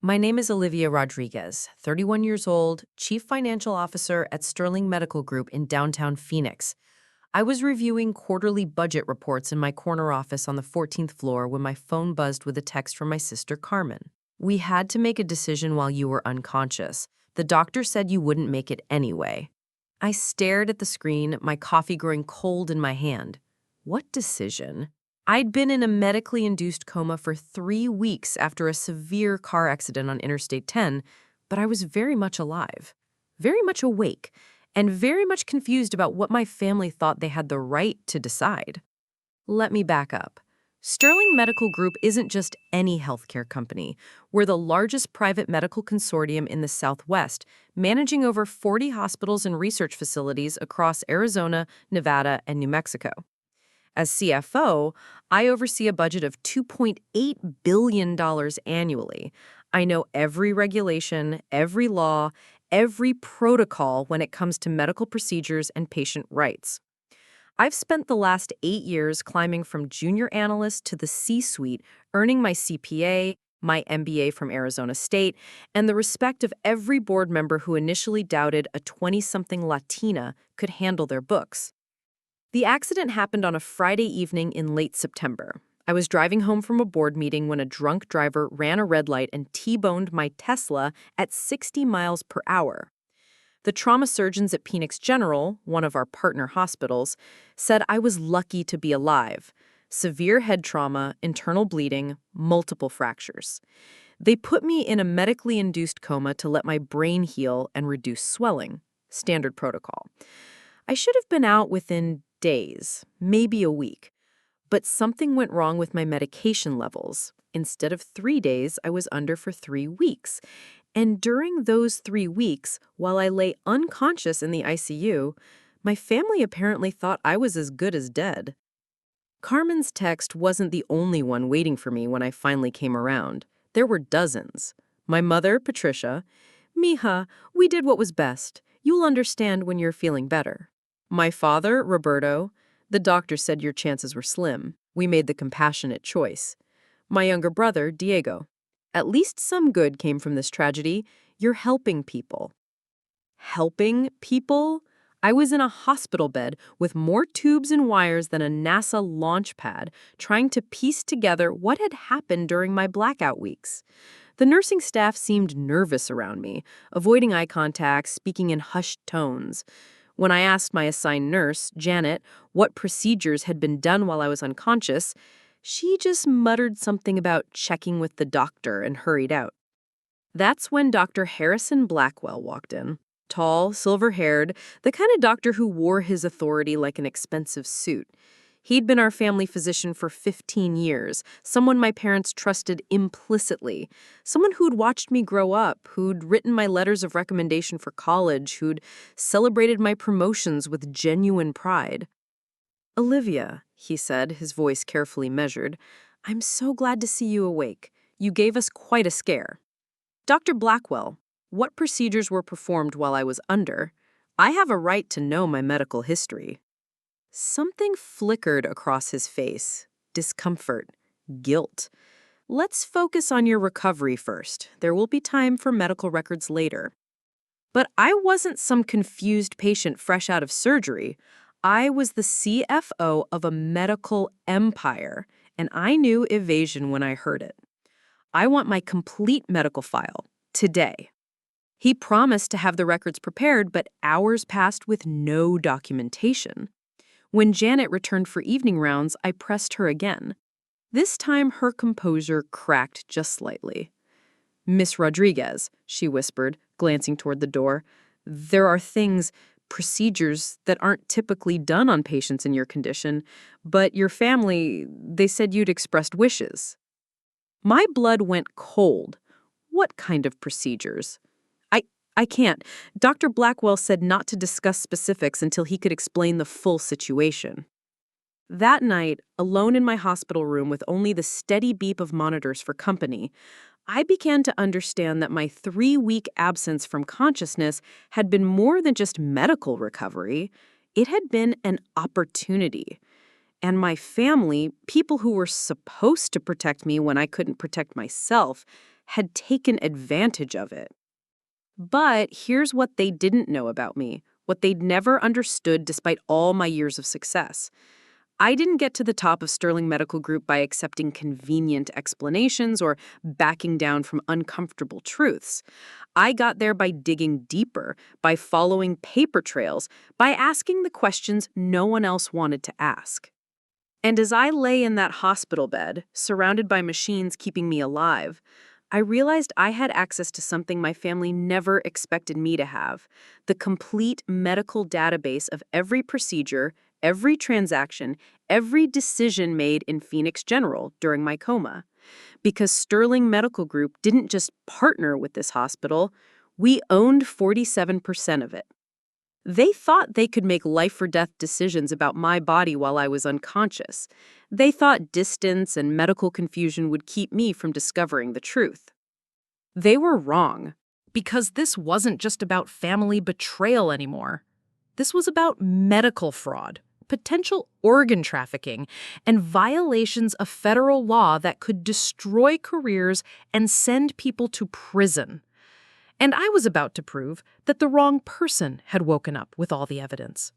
My name is Olivia Rodriguez, 31 years old, Chief Financial Officer at Sterling Medical Group in downtown Phoenix. I was reviewing quarterly budget reports in my corner office on the 14th floor when my phone buzzed with a text from my sister Carmen. "We had to make a decision while you were unconscious. The doctor said you wouldn't make it anyway." I stared at the screen, my coffee growing cold in my hand. What decision? I'd been in a medically induced coma for 3 weeks after a severe car accident on Interstate 10, but I was very much alive, very much awake, and very much confused about what my family thought they had the right to decide. Let me back up. Sterling Medical Group isn't just any healthcare company. We're the largest private medical consortium in the Southwest, managing over 40 hospitals and research facilities across Arizona, Nevada, and New Mexico. As CFO, I oversee a budget of $2.8 billion annually. I know every regulation, every law, every protocol when it comes to medical procedures and patient rights. I've spent the last 8 years climbing from junior analyst to the C-suite, earning my CPA, my MBA from Arizona State, and the respect of every board member who initially doubted a 20-something Latina could handle their books. The accident happened on a Friday evening in late September. I was driving home from a board meeting when a drunk driver ran a red light and T-boned my Tesla at 60 miles per hour. The trauma surgeons at Phoenix General, one of our partner hospitals, said I was lucky to be alive. Severe head trauma, internal bleeding, multiple fractures. They put me in a medically induced coma to let my brain heal and reduce swelling. Standard protocol. I should have been out within days, maybe a week. But something went wrong with my medication levels. Instead of 3 days, I was under for 3 weeks. And during those 3 weeks, while I lay unconscious in the ICU, my family apparently thought I was as good as dead. Carmen's text wasn't the only one waiting for me when I finally came around. There were dozens. My mother, Patricia, "Mija, we did what was best. You'll understand when you're feeling better." My father, Roberto, "The doctor said your chances were slim. We made the compassionate choice." My younger brother, Diego, "At least some good came from this tragedy. You're helping people." Helping people? I was in a hospital bed with more tubes and wires than a NASA launch pad, trying to piece together what had happened during my blackout weeks. The nursing staff seemed nervous around me, avoiding eye contact, speaking in hushed tones. When I asked my assigned nurse, Janet, what procedures had been done while I was unconscious, she just muttered something about checking with the doctor and hurried out. That's when Dr. Harrison Blackwell walked in. Tall, silver-haired, the kind of doctor who wore his authority like an expensive suit. He'd been our family physician for 15 years, someone my parents trusted implicitly, someone who'd watched me grow up, who'd written my letters of recommendation for college, who'd celebrated my promotions with genuine pride. "Olivia," he said, his voice carefully measured, "I'm so glad to see you awake. You gave us quite a scare." "Dr. Blackwell, what procedures were performed while I was under? I have a right to know my medical history." Something flickered across his face. Discomfort. Guilt. "Let's focus on your recovery first. There will be time for medical records later." But I wasn't some confused patient fresh out of surgery. I was the CFO of a medical empire, and I knew evasion when I heard it. "I want my complete medical file. Today." He promised to have the records prepared, but hours passed with no documentation. When Janet returned for evening rounds, I pressed her again. This time, her composure cracked just slightly. "Miss Rodriguez," she whispered, glancing toward the door, "there are procedures that aren't typically done on patients in your condition, but your family, they said you'd expressed wishes." My blood went cold. What kind of procedures? I can't. Dr. Blackwell said not to discuss specifics until he could explain the full situation. That night, alone in my hospital room with only the steady beep of monitors for company, I began to understand that my 3-week absence from consciousness had been more than just medical recovery. It had been an opportunity. And my family, people who were supposed to protect me when I couldn't protect myself, had taken advantage of it. But here's what they didn't know about me, what they'd never understood despite all my years of success. I didn't get to the top of Sterling Medical Group by accepting convenient explanations or backing down from uncomfortable truths. I got there by digging deeper, by following paper trails, by asking the questions no one else wanted to ask. And as I lay in that hospital bed, surrounded by machines keeping me alive, I realized I had access to something my family never expected me to have: the complete medical database of every procedure, every transaction, every decision made in Phoenix General during my coma. Because Sterling Medical Group didn't just partner with this hospital, we owned 47% of it. They thought they could make life-or-death decisions about my body while I was unconscious. They thought distance and medical confusion would keep me from discovering the truth. They were wrong. Because this wasn't just about family betrayal anymore. This was about medical fraud, potential organ trafficking, and violations of federal law that could destroy careers and send people to prison. And I was about to prove that the wrong person had woken up with all the evidence.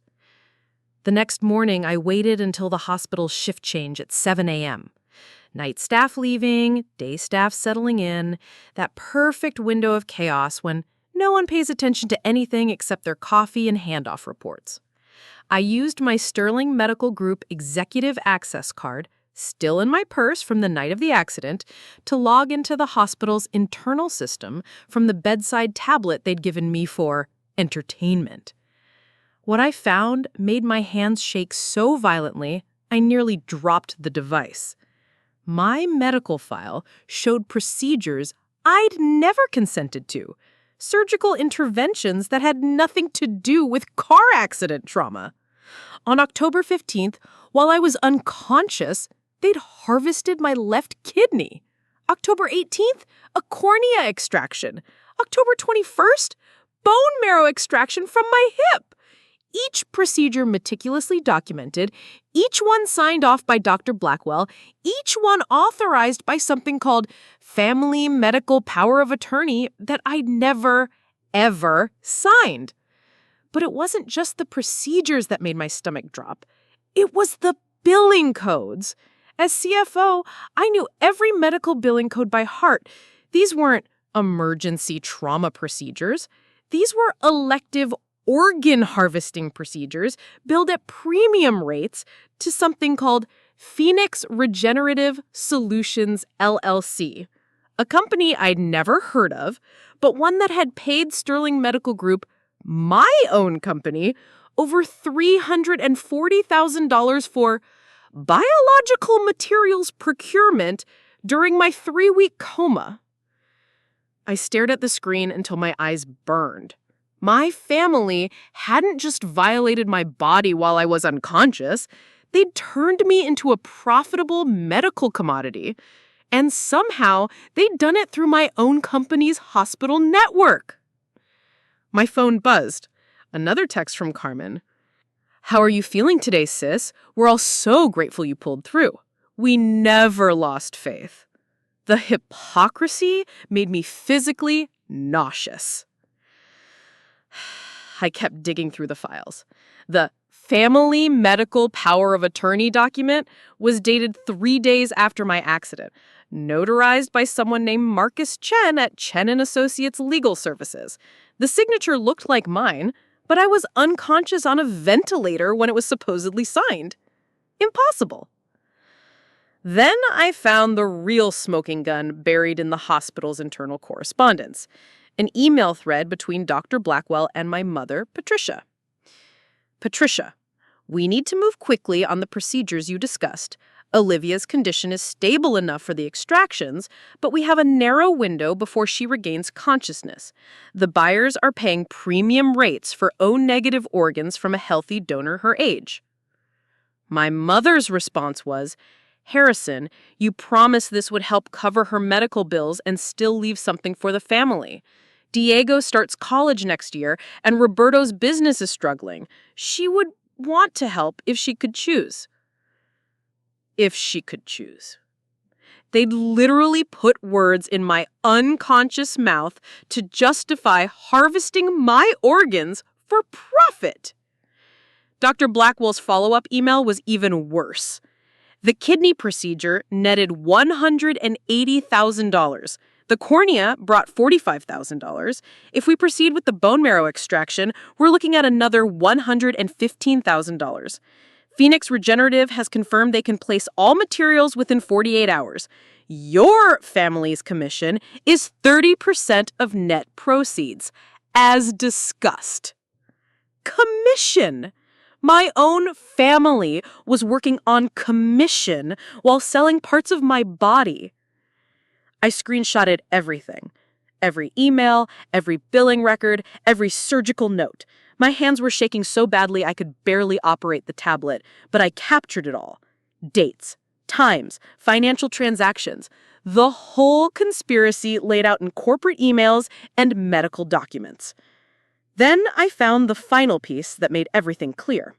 The next morning, I waited until the hospital's shift change at 7 a.m. Night staff leaving, day staff settling in, that perfect window of chaos when no one pays attention to anything except their coffee and handoff reports. I used my Sterling Medical Group executive access card, still in my purse from the night of the accident, to log into the hospital's internal system from the bedside tablet they'd given me for entertainment. What I found made my hands shake so violently, I nearly dropped the device. My medical file showed procedures I'd never consented to, surgical interventions that had nothing to do with car accident trauma. On October 15th, while I was unconscious, they'd harvested my left kidney. October 18th, a cornea extraction. October 21st, bone marrow extraction from my hip. Each procedure meticulously documented, each one signed off by Dr. Blackwell, each one authorized by something called Family Medical Power of Attorney that I'd never, ever signed. But it wasn't just the procedures that made my stomach drop. It was the billing codes. As CFO, I knew every medical billing code by heart. These weren't emergency trauma procedures. These were elective organ harvesting procedures billed at premium rates to something called Phoenix Regenerative Solutions, LLC, a company I'd never heard of, but one that had paid Sterling Medical Group, my own company, over $340,000 for biological materials procurement during my 3-week coma. I stared at the screen until my eyes burned. My family hadn't just violated my body while I was unconscious. They'd turned me into a profitable medical commodity. And somehow, they'd done it through my own company's hospital network. My phone buzzed. Another text from Carmen. "How are you feeling today, sis? We're all so grateful you pulled through. We never lost faith." The hypocrisy made me physically nauseous. I kept digging through the files. The Family Medical Power of Attorney document was dated 3 days after my accident, notarized by someone named Marcus Chen at Chen & Associates Legal Services. The signature looked like mine, but I was unconscious on a ventilator when it was supposedly signed. Impossible. Then I found the real smoking gun buried in the hospital's internal correspondence, an email thread between Dr. Blackwell and my mother, Patricia. "Patricia, we need to move quickly on the procedures you discussed. Olivia's condition is stable enough for the extractions, but we have a narrow window before she regains consciousness. The buyers are paying premium rates for O-negative organs from a healthy donor her age." My mother's response was, "Harrison, you promised this would help cover her medical bills and still leave something for the family. Diego starts college next year, and Roberto's business is struggling. She would want to help if she could choose." If she could choose. They'd literally put words in my unconscious mouth to justify harvesting my organs for profit. Dr. Blackwell's follow-up email was even worse. The kidney procedure netted $180,000. The cornea brought $45,000. If we proceed with the bone marrow extraction, we're looking at another $115,000. Phoenix Regenerative has confirmed they can place all materials within 48 hours. Your family's commission is 30% of net proceeds, as discussed. Commission! My own family was working on commission while selling parts of my body. I screenshotted everything. Every email, every billing record, every surgical note. My hands were shaking so badly I could barely operate the tablet, but I captured it all. Dates, times, financial transactions. The whole conspiracy laid out in corporate emails and medical documents. Then I found the final piece that made everything clear.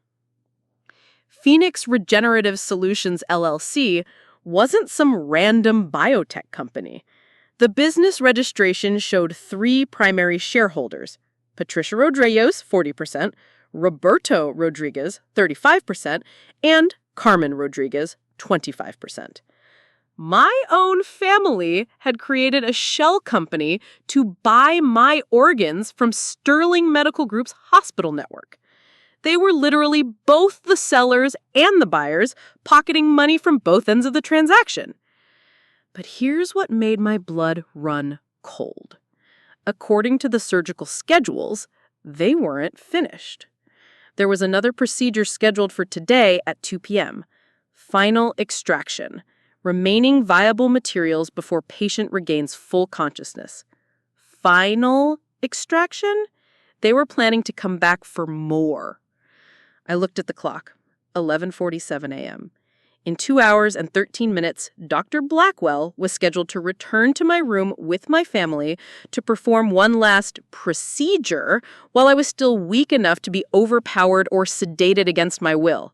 Phoenix Regenerative Solutions, LLC, wasn't some random biotech company. The business registration showed 3 primary shareholders: Patricia Rodriguez, 40%, Roberto Rodriguez, 35%, and Carmen Rodriguez, 25%. My own family had created a shell company to buy my organs from Sterling Medical Group's hospital network. They were literally both the sellers and the buyers, pocketing money from both ends of the transaction. But here's what made my blood run cold. According to the surgical schedules, they weren't finished. There was another procedure scheduled for today at 2 p.m. Final extraction. Remaining viable materials before patient regains full consciousness. Final extraction? They were planning to come back for more. I looked at the clock. 11:47 a.m. In 2 hours and 13 minutes, Dr. Blackwell was scheduled to return to my room with my family to perform one last procedure while I was still weak enough to be overpowered or sedated against my will.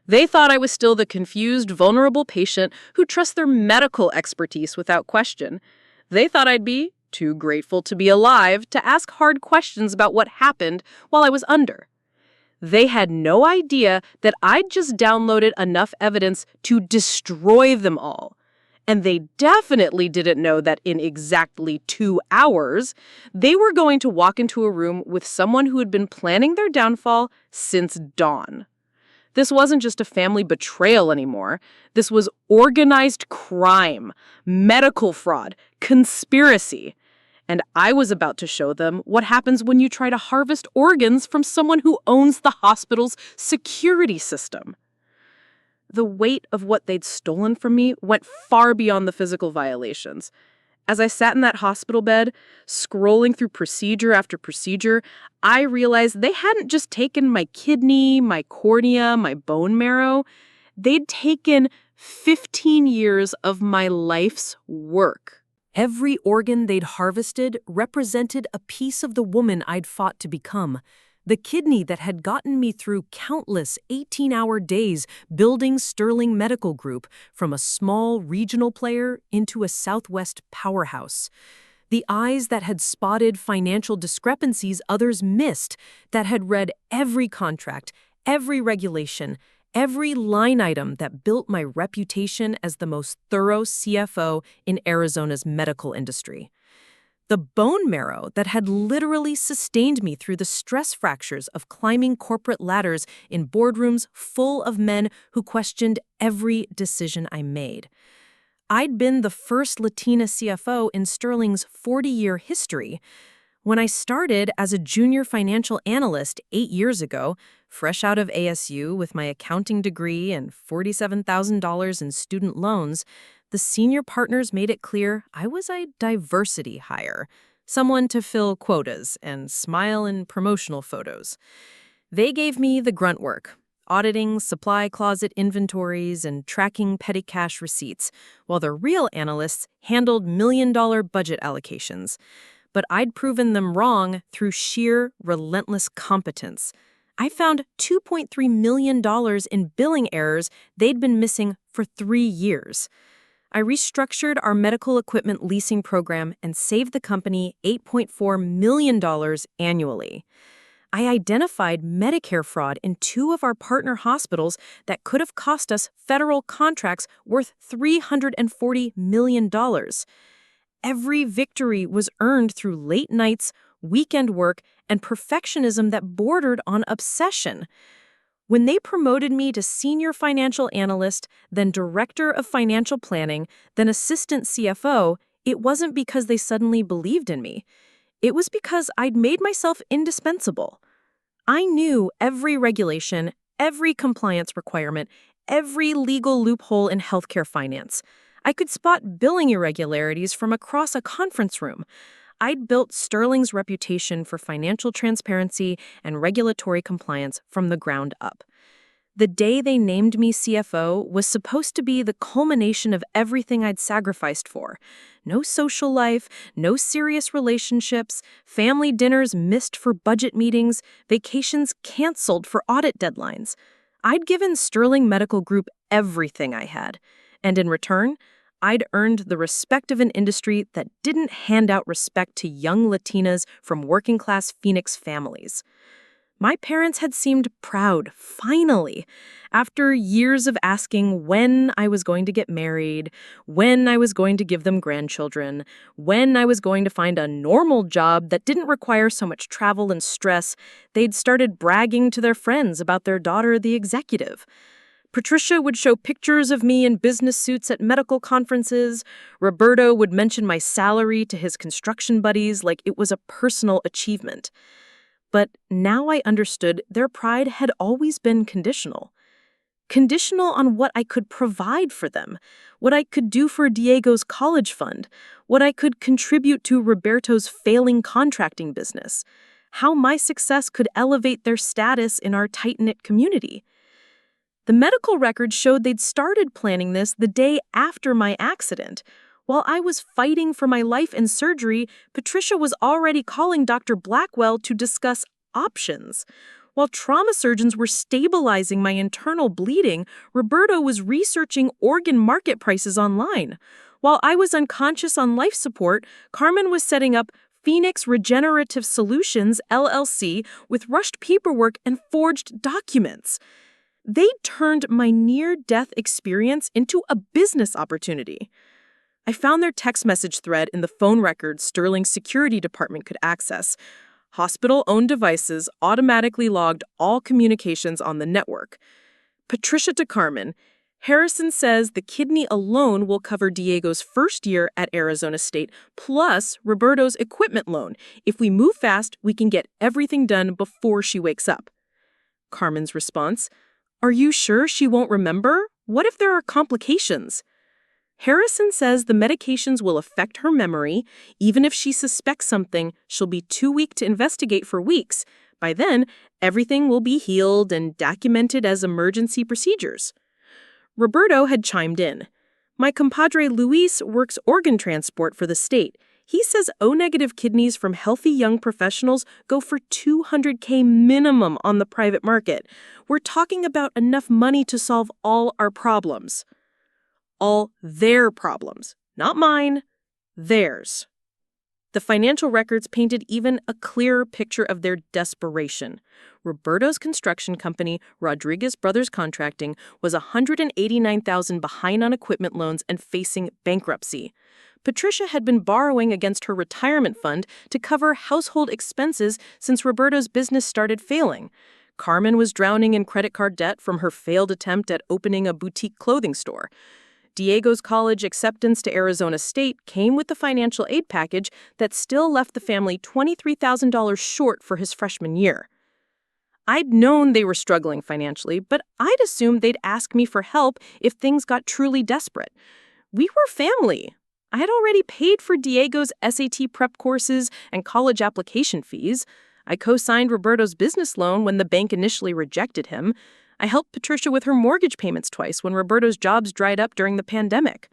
They thought I was still the confused, vulnerable patient who trusts their medical expertise without question. They thought I'd be too grateful to be alive to ask hard questions about what happened while I was under. They had no idea that I'd just downloaded enough evidence to destroy them all. And they definitely didn't know that in exactly 2 hours, they were going to walk into a room with someone who had been planning their downfall since dawn. This wasn't just a family betrayal anymore. This was organized crime, medical fraud, conspiracy. And I was about to show them what happens when you try to harvest organs from someone who owns the hospital's security system. The weight of what they'd stolen from me went far beyond the physical violations. As I sat in that hospital bed, scrolling through procedure after procedure, I realized they hadn't just taken my kidney, my cornea, my bone marrow. They'd taken 15 years of my life's work. Every organ they'd harvested represented a piece of the woman I'd fought to become. The kidney that had gotten me through countless 18-hour days building Sterling Medical Group from a small regional player into a Southwest powerhouse. The eyes that had spotted financial discrepancies others missed, that had read every contract, every regulation, every line item that built my reputation as the most thorough CFO in Arizona's medical industry. The bone marrow that had literally sustained me through the stress fractures of climbing corporate ladders in boardrooms full of men who questioned every decision I made. I'd been the first Latina CFO in Sterling's 40-year history. When I started as a junior financial analyst 8 years ago, fresh out of ASU with my accounting degree and $47,000 in student loans, the senior partners made it clear I was a diversity hire, someone to fill quotas and smile in promotional photos. They gave me the grunt work, auditing supply closet inventories and tracking petty cash receipts, while the real analysts handled million-dollar budget allocations. But I'd proven them wrong through sheer, relentless competence. I found $2.3 million in billing errors they'd been missing for 3 years. I restructured our medical equipment leasing program and saved the company $8.4 million annually. I identified Medicare fraud in 2 of our partner hospitals that could have cost us federal contracts worth $340 million. Every victory was earned through late nights, weekend work, and perfectionism that bordered on obsession. When they promoted me to senior financial analyst, then director of financial planning, then assistant CFO, it wasn't because they suddenly believed in me. It was because I'd made myself indispensable. I knew every regulation, every compliance requirement, every legal loophole in healthcare finance. I could spot billing irregularities from across a conference room. I'd built Sterling's reputation for financial transparency and regulatory compliance from the ground up. The day they named me CFO was supposed to be the culmination of everything I'd sacrificed for. No social life, no serious relationships, family dinners missed for budget meetings, vacations canceled for audit deadlines. I'd given Sterling Medical Group everything I had, and in return, I'd earned the respect of an industry that didn't hand out respect to young Latinas from working-class Phoenix families. My parents had seemed proud, finally, after years of asking when I was going to get married, when I was going to give them grandchildren, when I was going to find a normal job that didn't require so much travel and stress. They'd started bragging to their friends about their daughter, the executive. Patricia would show pictures of me in business suits at medical conferences. Roberto would mention my salary to his construction buddies like it was a personal achievement. But now I understood their pride had always been conditional. Conditional on what I could provide for them, what I could do for Diego's college fund, what I could contribute to Roberto's failing contracting business, how my success could elevate their status in our tight-knit community. The medical records showed they'd started planning this the day after my accident. While I was fighting for my life and surgery, Patricia was already calling Dr. Blackwell to discuss options. While trauma surgeons were stabilizing my internal bleeding, Roberto was researching organ market prices online. While I was unconscious on life support, Carmen was setting up Phoenix Regenerative Solutions, LLC, with rushed paperwork and forged documents. They turned my near-death experience into a business opportunity. I found their text message thread in the phone records Sterling's security department could access. Hospital-owned devices automatically logged all communications on the network. Patricia to Carmen, Harrison says the kidney alone will cover Diego's first year at Arizona State, plus Roberto's equipment loan. If we move fast, we can get everything done before she wakes up. Carmen's response, "Are you sure she won't remember? What if there are complications?" Harrison says the medications will affect her memory. Even if she suspects something, she'll be too weak to investigate for weeks. By then, everything will be healed and documented as emergency procedures. Roberto had chimed in. My compadre Luis works organ transport for the state. He says O-negative kidneys from healthy young professionals go for $200K minimum on the private market. We're talking about enough money to solve all our problems. All their problems, not mine, theirs. The financial records painted even a clearer picture of their desperation. Roberto's construction company, Rodriguez Brothers Contracting, was $189,000 behind on equipment loans and facing bankruptcy. Patricia had been borrowing against her retirement fund to cover household expenses since Roberto's business started failing. Carmen was drowning in credit card debt from her failed attempt at opening a boutique clothing store. Diego's college acceptance to Arizona State came with the financial aid package that still left the family $23,000 short for his freshman year. I'd known they were struggling financially, but I'd assumed they'd ask me for help if things got truly desperate. We were family. I had already paid for Diego's SAT prep courses and college application fees. I co-signed Roberto's business loan when the bank initially rejected him. I helped Patricia with her mortgage payments twice when Roberto's jobs dried up during the pandemic.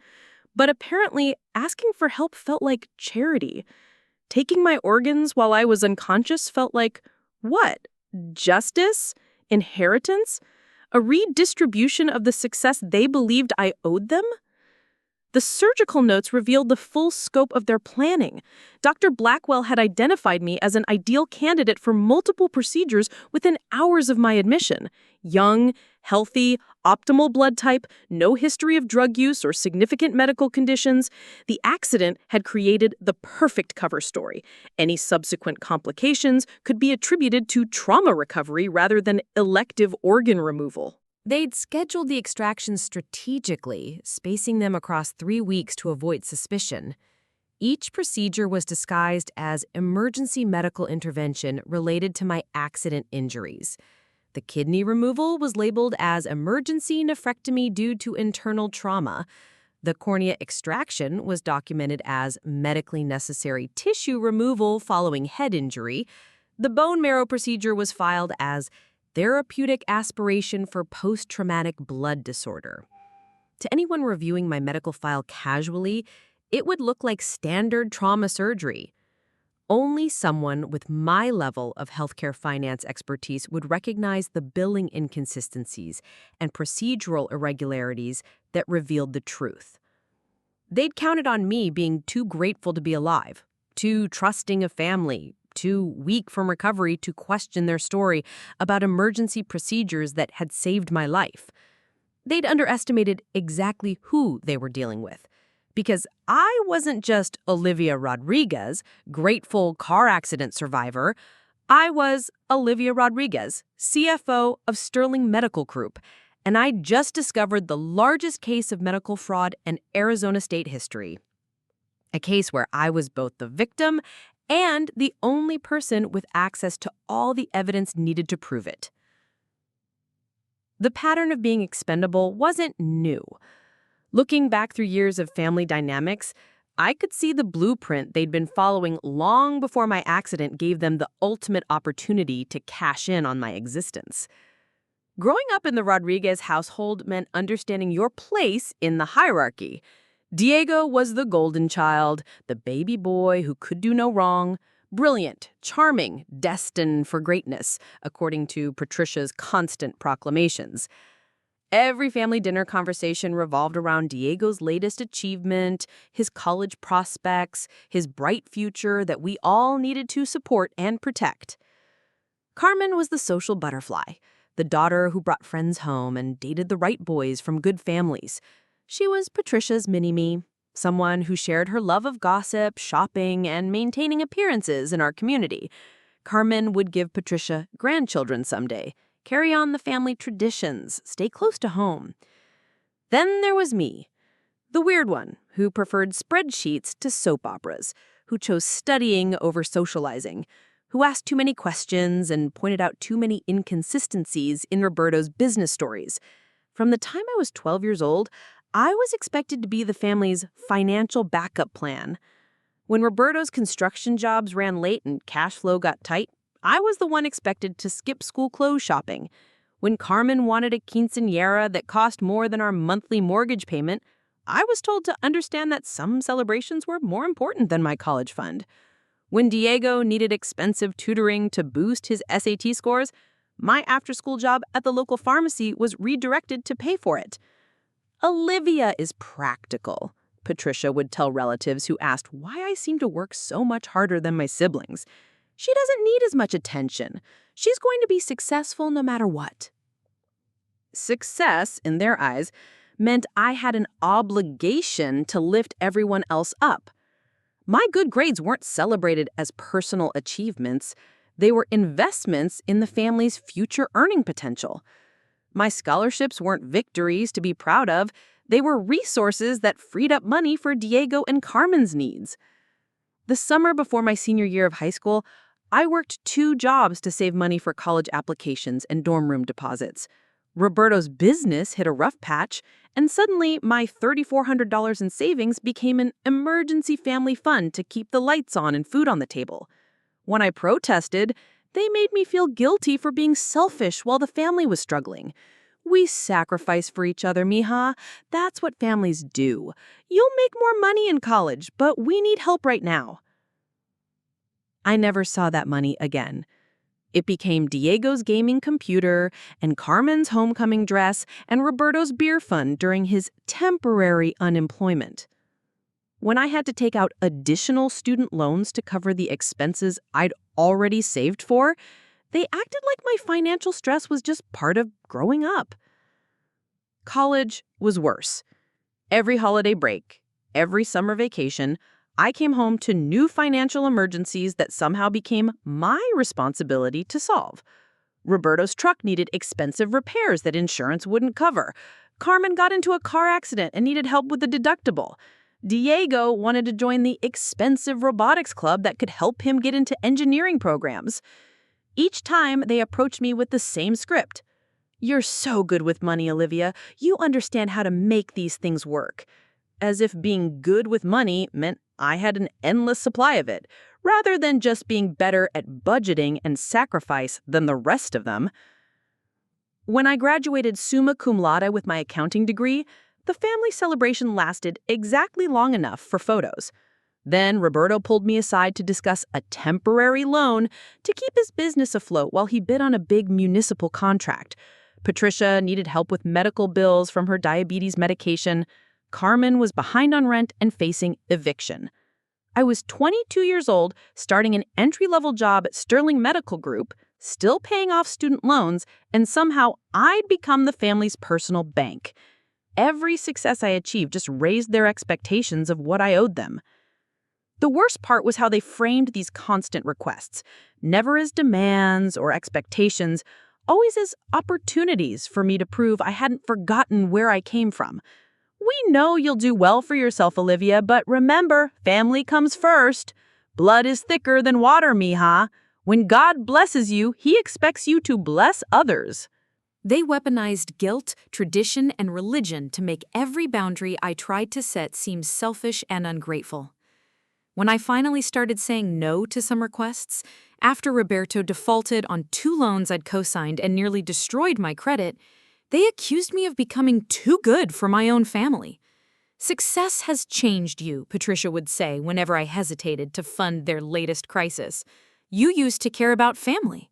But apparently, asking for help felt like charity. Taking my organs while I was unconscious felt like, what? Justice? Inheritance? A redistribution of the success they believed I owed them? The surgical notes revealed the full scope of their planning. Dr. Blackwell had identified me as an ideal candidate for multiple procedures within hours of my admission. Young, healthy, optimal blood type, no history of drug use or significant medical conditions. The accident had created the perfect cover story. Any subsequent complications could be attributed to trauma recovery rather than elective organ removal. They'd scheduled the extractions strategically, spacing them across 3 weeks to avoid suspicion. Each procedure was disguised as emergency medical intervention related to my accident injuries. The kidney removal was labeled as emergency nephrectomy due to internal trauma. The cornea extraction was documented as medically necessary tissue removal following head injury. The bone marrow procedure was filed as therapeutic aspiration for post-traumatic blood disorder. To anyone reviewing my medical file casually, it would look like standard trauma surgery. Only someone with my level of healthcare finance expertise would recognize the billing inconsistencies and procedural irregularities that revealed the truth. They'd counted on me being too grateful to be alive, too trusting of family, too weak from recovery to question their story about emergency procedures that had saved my life. They'd underestimated exactly who they were dealing with. Because I wasn't just Olivia Rodriguez, grateful car accident survivor. I was Olivia Rodriguez, CFO of Sterling Medical Group, and I just discovered the largest case of medical fraud in Arizona state history. A case where I was both the victim and the only person with access to all the evidence needed to prove it. The pattern of being expendable wasn't new. Looking back through years of family dynamics, I could see the blueprint they'd been following long before my accident gave them the ultimate opportunity to cash in on my existence. Growing up in the Rodriguez household meant understanding your place in the hierarchy. Diego was the golden child, the baby boy who could do no wrong, brilliant, charming, destined for greatness, according to Patricia's constant proclamations. Every family dinner conversation revolved around Diego's latest achievement, his college prospects, his bright future that we all needed to support and protect. Carmen was the social butterfly, the daughter who brought friends home and dated the right boys from good families. She was Patricia's mini-me, someone who shared her love of gossip, shopping, and maintaining appearances in our community. Carmen would give Patricia grandchildren someday, carry on the family traditions, stay close to home. Then there was me, the weird one who preferred spreadsheets to soap operas, who chose studying over socializing, who asked too many questions and pointed out too many inconsistencies in Roberto's business stories. From the time I was 12 years old, I was expected to be the family's financial backup plan. When Roberto's construction jobs ran late and cash flow got tight, I was the one expected to skip school clothes shopping. When Carmen wanted a quinceañera that cost more than our monthly mortgage payment, I was told to understand that some celebrations were more important than my college fund. When Diego needed expensive tutoring to boost his SAT scores, my after-school job at the local pharmacy was redirected to pay for it. Olivia is practical, Patricia would tell relatives who asked why I seemed to work so much harder than my siblings. She doesn't need as much attention. She's going to be successful no matter what. Success, in their eyes, meant I had an obligation to lift everyone else up. My good grades weren't celebrated as personal achievements. They were investments in the family's future earning potential. My scholarships weren't victories to be proud of. They were resources that freed up money for Diego and Carmen's needs. The summer before my senior year of high school, I worked 2 jobs to save money for college applications and dorm room deposits. Roberto's business hit a rough patch, and suddenly my $3,400 in savings became an emergency family fund to keep the lights on and food on the table. When I protested, they made me feel guilty for being selfish while the family was struggling. We sacrifice for each other, mija. That's what families do. You'll make more money in college, but we need help right now. I never saw that money again. It became Diego's gaming computer and Carmen's homecoming dress and Roberto's beer fund during his temporary unemployment. When I had to take out additional student loans to cover the expenses I'd already saved for, they acted like my financial stress was just part of growing up. College was worse. Every holiday break, every summer vacation, I came home to new financial emergencies that somehow became my responsibility to solve. Roberto's truck needed expensive repairs that insurance wouldn't cover. Carmen got into a car accident and needed help with the deductible. Diego wanted to join the expensive robotics club that could help him get into engineering programs. Each time, they approached me with the same script. "You're so good with money, Olivia. You understand how to make these things work." As if being good with money meant I had an endless supply of it, rather than just being better at budgeting and sacrifice than the rest of them. When I graduated summa cum laude with my accounting degree, the family celebration lasted exactly long enough for photos. Then Roberto pulled me aside to discuss a temporary loan to keep his business afloat while he bid on a big municipal contract. Patricia needed help with medical bills from her diabetes medication. Carmen was behind on rent and facing eviction. I was 22 years old, starting an entry-level job at Sterling Medical Group, still paying off student loans, and somehow I'd become the family's personal bank. Every success I achieved just raised their expectations of what I owed them. The worst part was how they framed these constant requests, never as demands or expectations, always as opportunities for me to prove I hadn't forgotten where I came from. "We know you'll do well for yourself, Olivia, but remember, family comes first. Blood is thicker than water, mija. When God blesses you, he expects you to bless others." They weaponized guilt, tradition, and religion to make every boundary I tried to set seem selfish and ungrateful. When I finally started saying no to some requests, after Roberto defaulted on 2 loans I'd co-signed and nearly destroyed my credit, they accused me of becoming too good for my own family. "Success has changed you," Patricia would say whenever I hesitated to fund their latest crisis. "You used to care about family."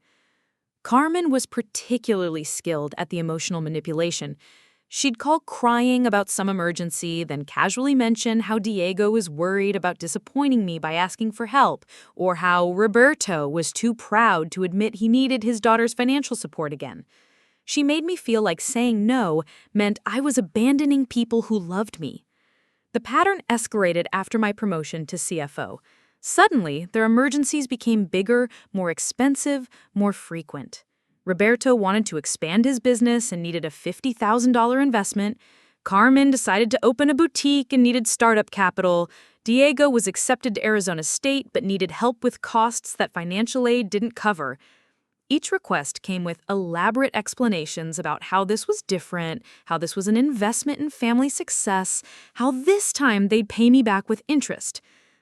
Carmen was particularly skilled at the emotional manipulation. She'd call crying about some emergency, then casually mention how Diego was worried about disappointing me by asking for help, or how Roberto was too proud to admit he needed his daughter's financial support again. She made me feel like saying no meant I was abandoning people who loved me. The pattern escalated after my promotion to CFO. Suddenly, their emergencies became bigger, more expensive, more frequent. Roberto wanted to expand his business and needed a $50,000 investment. Carmen decided to open a boutique and needed startup capital. Diego was accepted to Arizona State but needed help with costs that financial aid didn't cover. Each request came with elaborate explanations about how this was different, how this was an investment in family success, how this time they'd pay me back with interest.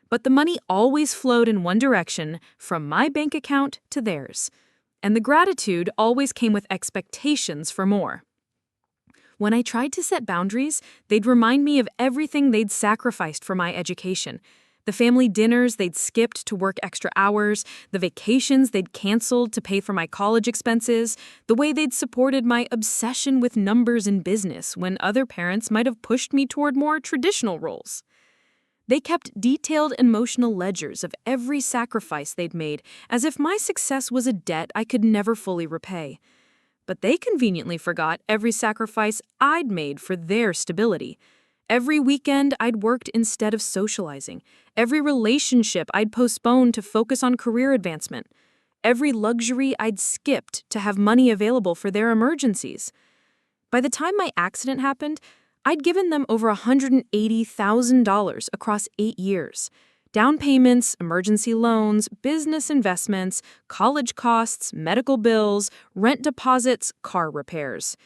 But the money always flowed in one direction, from my bank account to theirs. And the gratitude always came with expectations for more. When I tried to set boundaries, they'd remind me of everything they'd sacrificed for my education. The family dinners they'd skipped to work extra hours, the vacations they'd canceled to pay for my college expenses, the way they'd supported my obsession with numbers in business when other parents might have pushed me toward more traditional roles. They kept detailed emotional ledgers of every sacrifice they'd made, as if my success was a debt I could never fully repay. But they conveniently forgot every sacrifice I'd made for their stability. Every weekend I'd worked instead of socializing. Every relationship I'd postponed to focus on career advancement. Every luxury I'd skipped to have money available for their emergencies. By the time my accident happened, I'd given them over $180,000 across 8 years. Down payments, emergency loans, business investments, college costs, medical bills, rent deposits, car repairs.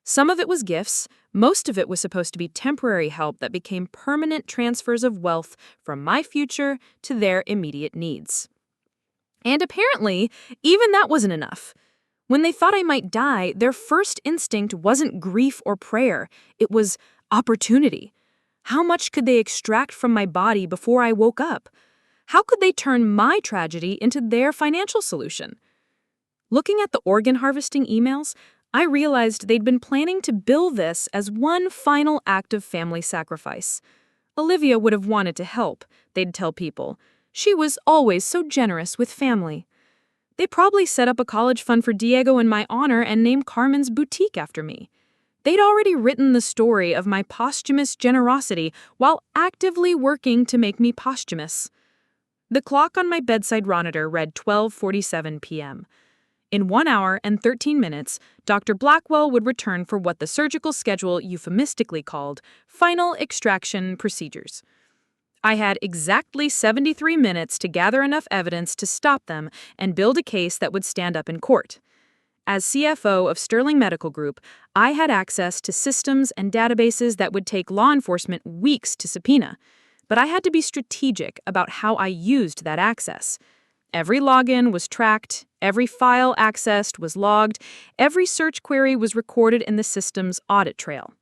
Some of it was gifts. Most of it was supposed to be temporary help that became permanent transfers of wealth from my future to their immediate needs. And apparently, even that wasn't enough. When they thought I might die, their first instinct wasn't grief or prayer. It was opportunity. How much could they extract from my body before I woke up? How could they turn my tragedy into their financial solution? Looking at the organ harvesting emails, I realized they'd been planning to bill this as one final act of family sacrifice. Olivia would have wanted to help, they'd tell people. She was always so generous with family. They probably set up a college fund for Diego in my honor and named Carmen's boutique after me. They'd already written the story of my posthumous generosity while actively working to make me posthumous. The clock on my bedside monitor read 12:47 p.m. In 1 hour and 13 minutes, Dr. Blackwell would return for what the surgical schedule euphemistically called final extraction procedures. I had exactly 73 minutes to gather enough evidence to stop them and build a case that would stand up in court. As CFO of Sterling Medical Group, I had access to systems and databases that would take law enforcement weeks to subpoena, but I had to be strategic about how I used that access. Every login was tracked, every file accessed was logged, every search query was recorded in the system's audit trail.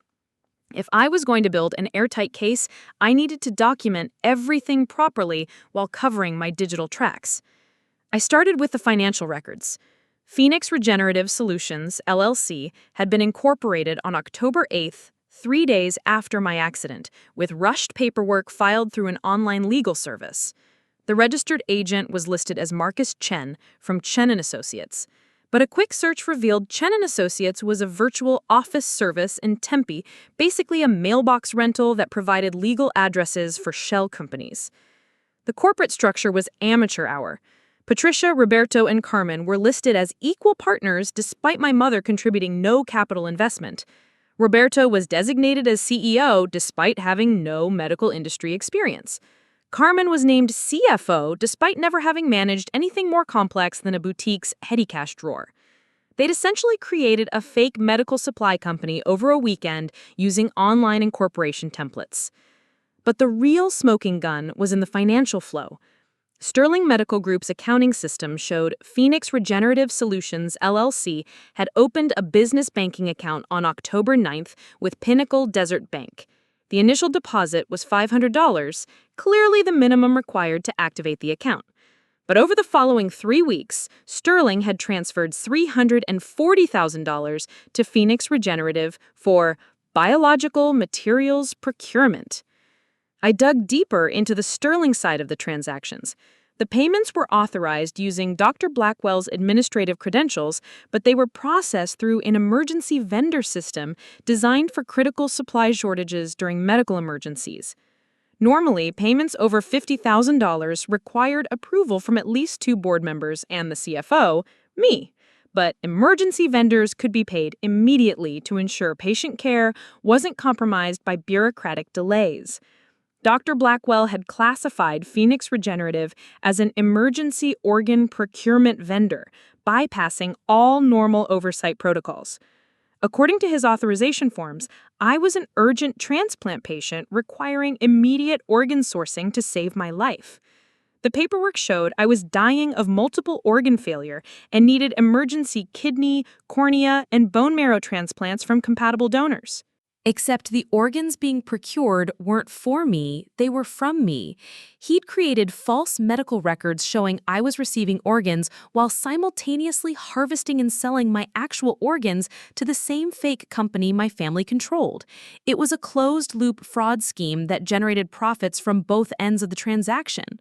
If I was going to build an airtight case, I needed to document everything properly while covering my digital tracks. I started with the financial records. Phoenix Regenerative Solutions, LLC, had been incorporated on October 8th, 3 days after my accident, with rushed paperwork filed through an online legal service. The registered agent was listed as Marcus Chen from Chen & Associates. But a quick search revealed Chen & Associates was a virtual office service in Tempe, basically a mailbox rental that provided legal addresses for shell companies. The corporate structure was amateur hour. Patricia, Roberto, and Carmen were listed as equal partners despite my mother contributing no capital investment. Roberto was designated as CEO despite having no medical industry experience. Carmen was named CFO despite never having managed anything more complex than a boutique's petty cash drawer. They'd essentially created a fake medical supply company over a weekend using online incorporation templates. But the real smoking gun was in the financial flow. Sterling Medical Group's accounting system showed Phoenix Regenerative Solutions, LLC, had opened a business banking account on October 9th with Pinnacle Desert Bank. The initial deposit was $500, clearly the minimum required to activate the account. But over the following 3 weeks, Sterling had transferred $340,000 to Phoenix Regenerative for biological materials procurement. I dug deeper into the Sterling side of the transactions. The payments were authorized using Dr. Blackwell's administrative credentials, but they were processed through an emergency vendor system designed for critical supply shortages during medical emergencies. Normally, payments over $50,000 required approval from at least 2 board members and the CFO, me. But emergency vendors could be paid immediately to ensure patient care wasn't compromised by bureaucratic delays. Dr. Blackwell had classified Phoenix Regenerative as an emergency organ procurement vendor, bypassing all normal oversight protocols. According to his authorization forms, I was an urgent transplant patient requiring immediate organ sourcing to save my life. The paperwork showed I was dying of multiple organ failure and needed emergency kidney, cornea, and bone marrow transplants from compatible donors. Except the organs being procured weren't for me, they were from me. He'd created false medical records showing I was receiving organs while simultaneously harvesting and selling my actual organs to the same fake company my family controlled. It was a closed-loop fraud scheme that generated profits from both ends of the transaction.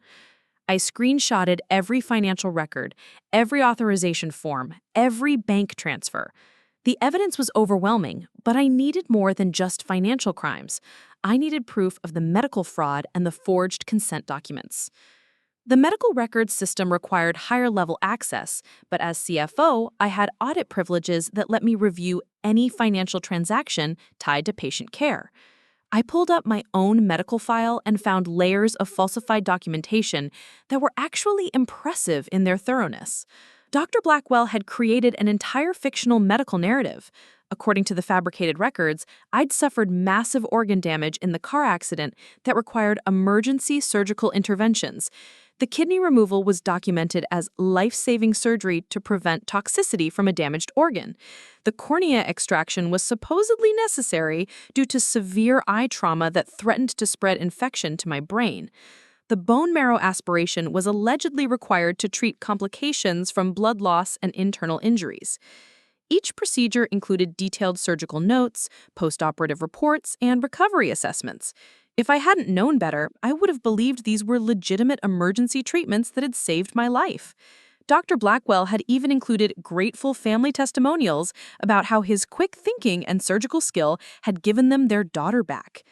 I screenshotted every financial record, every authorization form, every bank transfer. The evidence was overwhelming, but I needed more than just financial crimes. I needed proof of the medical fraud and the forged consent documents. The medical records system required higher-level access, but as CFO, I had audit privileges that let me review any financial transaction tied to patient care. I pulled up my own medical file and found layers of falsified documentation that were actually impressive in their thoroughness. Dr. Blackwell had created an entire fictional medical narrative. According to the fabricated records, I'd suffered massive organ damage in the car accident that required emergency surgical interventions. The kidney removal was documented as life-saving surgery to prevent toxicity from a damaged organ. The cornea extraction was supposedly necessary due to severe eye trauma that threatened to spread infection to my brain. The bone marrow aspiration was allegedly required to treat complications from blood loss and internal injuries. Each procedure included detailed surgical notes, post-operative reports, and recovery assessments. If I hadn't known better, I would have believed these were legitimate emergency treatments that had saved my life. Dr. Blackwell had even included grateful family testimonials about how his quick thinking and surgical skill had given them their daughter back.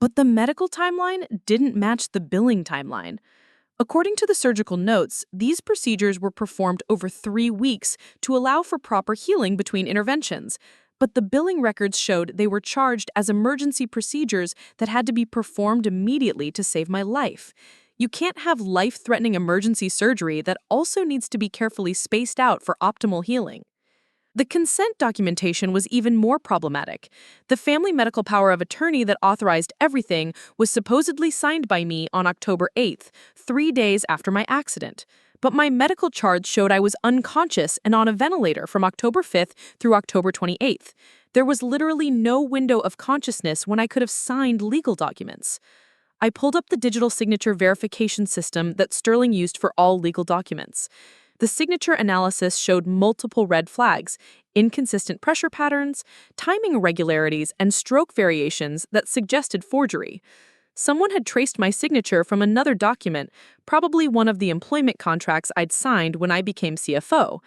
But the medical timeline didn't match the billing timeline. According to the surgical notes, these procedures were performed over 3 weeks to allow for proper healing between interventions. But the billing records showed they were charged as emergency procedures that had to be performed immediately to save my life. You can't have life-threatening emergency surgery that also needs to be carefully spaced out for optimal healing. The consent documentation was even more problematic. The family medical power of attorney that authorized everything was supposedly signed by me on October 8th, 3 days after my accident. But my medical charts showed I was unconscious and on a ventilator from October 5th through October 28th. There was literally no window of consciousness when I could have signed legal documents. I pulled up the digital signature verification system that Sterling used for all legal documents. The signature analysis showed multiple red flags, inconsistent pressure patterns, timing irregularities, and stroke variations that suggested forgery. Someone had traced my signature from another document, probably one of the employment contracts I'd signed when I became CFO.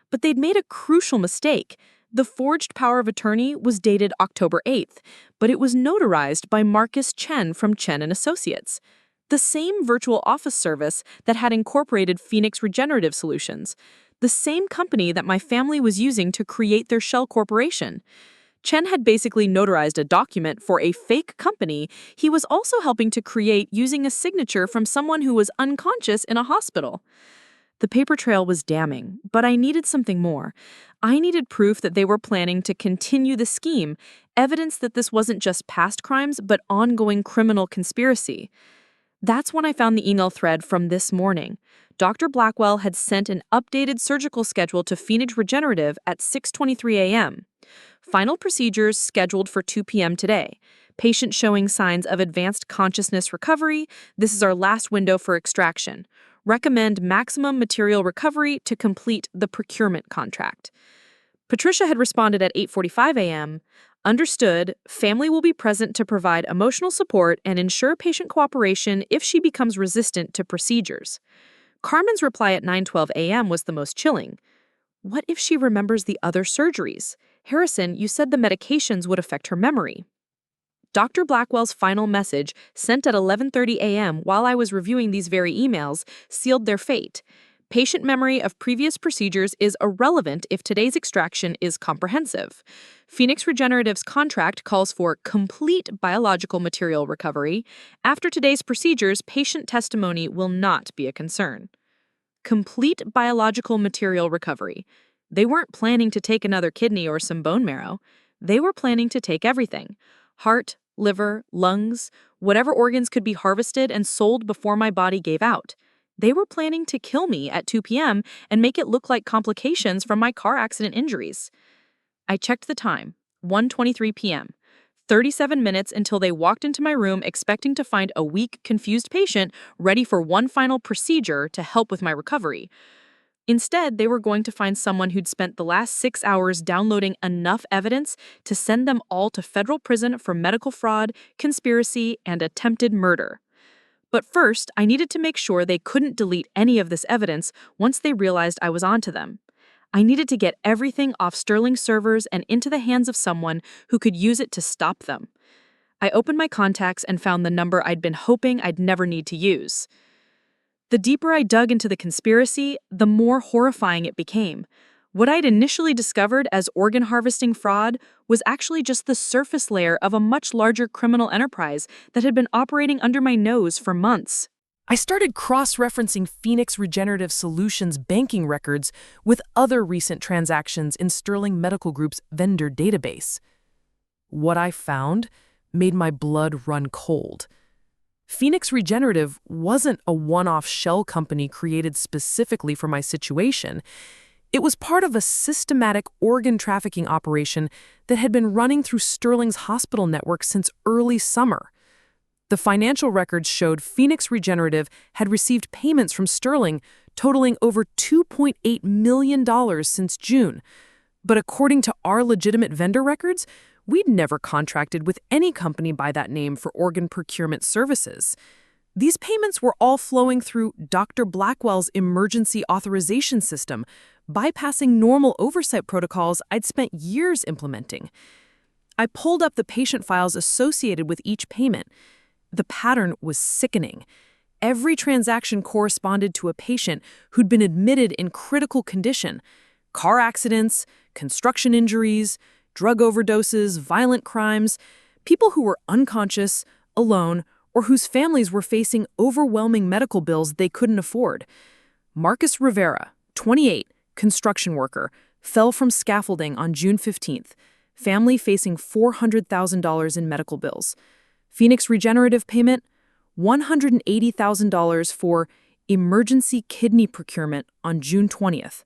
But they'd made a crucial mistake. The forged power of attorney was dated October 8th, but it was notarized by Marcus Chen from Chen & Associates, the same virtual office service that had incorporated Phoenix Regenerative Solutions, the same company that my family was using to create their shell corporation. Chen had basically notarized a document for a fake company he was also helping to create using a signature from someone who was unconscious in a hospital. The paper trail was damning, but I needed something more. I needed proof that they were planning to continue the scheme, evidence that this wasn't just past crimes but ongoing criminal conspiracy. That's when I found the email thread from this morning. Dr. Blackwell had sent an updated surgical schedule to Phoenix Regenerative at 6:23 a.m. Final procedures scheduled for 2 p.m. today. Patient showing signs of advanced consciousness recovery. This is our last window for extraction. Recommend maximum material recovery to complete the procurement contract. Patricia had responded at 8:45 a.m. Understood, family will be present to provide emotional support and ensure patient cooperation if she becomes resistant to procedures. Carmen's reply at 9:12 a.m. was the most chilling. What if she remembers the other surgeries? Harrison, you said the medications would affect her memory. Dr. Blackwell's final message, sent at 11:30 a.m. while I was reviewing these very emails, sealed their fate. Patient memory of previous procedures is irrelevant if today's extraction is comprehensive. Phoenix Regenerative's contract calls for complete biological material recovery. After today's procedures, patient testimony will not be a concern. Complete biological material recovery. They weren't planning to take another kidney or some bone marrow. They were planning to take everything: heart, liver, lungs, whatever organs could be harvested and sold before my body gave out. They were planning to kill me at 2 p.m. and make it look like complications from my car accident injuries. I checked the time, 1:23 p.m., 37 minutes until they walked into my room expecting to find a weak, confused patient ready for one final procedure to help with my recovery. Instead, they were going to find someone who'd spent the last 6 hours downloading enough evidence to send them all to federal prison for medical fraud, conspiracy, and attempted murder. But first, I needed to make sure they couldn't delete any of this evidence once they realized I was onto them. I needed to get everything off Sterling's servers and into the hands of someone who could use it to stop them. I opened my contacts and found the number I'd been hoping I'd never need to use. The deeper I dug into the conspiracy, the more horrifying it became. What I'd initially discovered as organ harvesting fraud was actually just the surface layer of a much larger criminal enterprise that had been operating under my nose for months. I started cross-referencing Phoenix Regenerative Solutions banking records with other recent transactions in Sterling Medical Group's vendor database. What I found made my blood run cold. Phoenix Regenerative wasn't a one-off shell company created specifically for my situation. It was part of a systematic organ trafficking operation that had been running through Sterling's hospital network since early summer. The financial records showed Phoenix Regenerative had received payments from Sterling totaling over $2.8 million since June. But according to our legitimate vendor records, we'd never contracted with any company by that name for organ procurement services. These payments were all flowing through Dr. Blackwell's emergency authorization system, bypassing normal oversight protocols I'd spent years implementing. I pulled up the patient files associated with each payment. The pattern was sickening. Every transaction corresponded to a patient who'd been admitted in critical condition: car accidents, construction injuries, drug overdoses, violent crimes, people who were unconscious, alone, or whose families were facing overwhelming medical bills they couldn't afford. Marcus Rivera, 28, construction worker, fell from scaffolding on June 15th, family facing $400,000 in medical bills. Phoenix Regenerative payment, $180,000 for emergency kidney procurement on June 20th.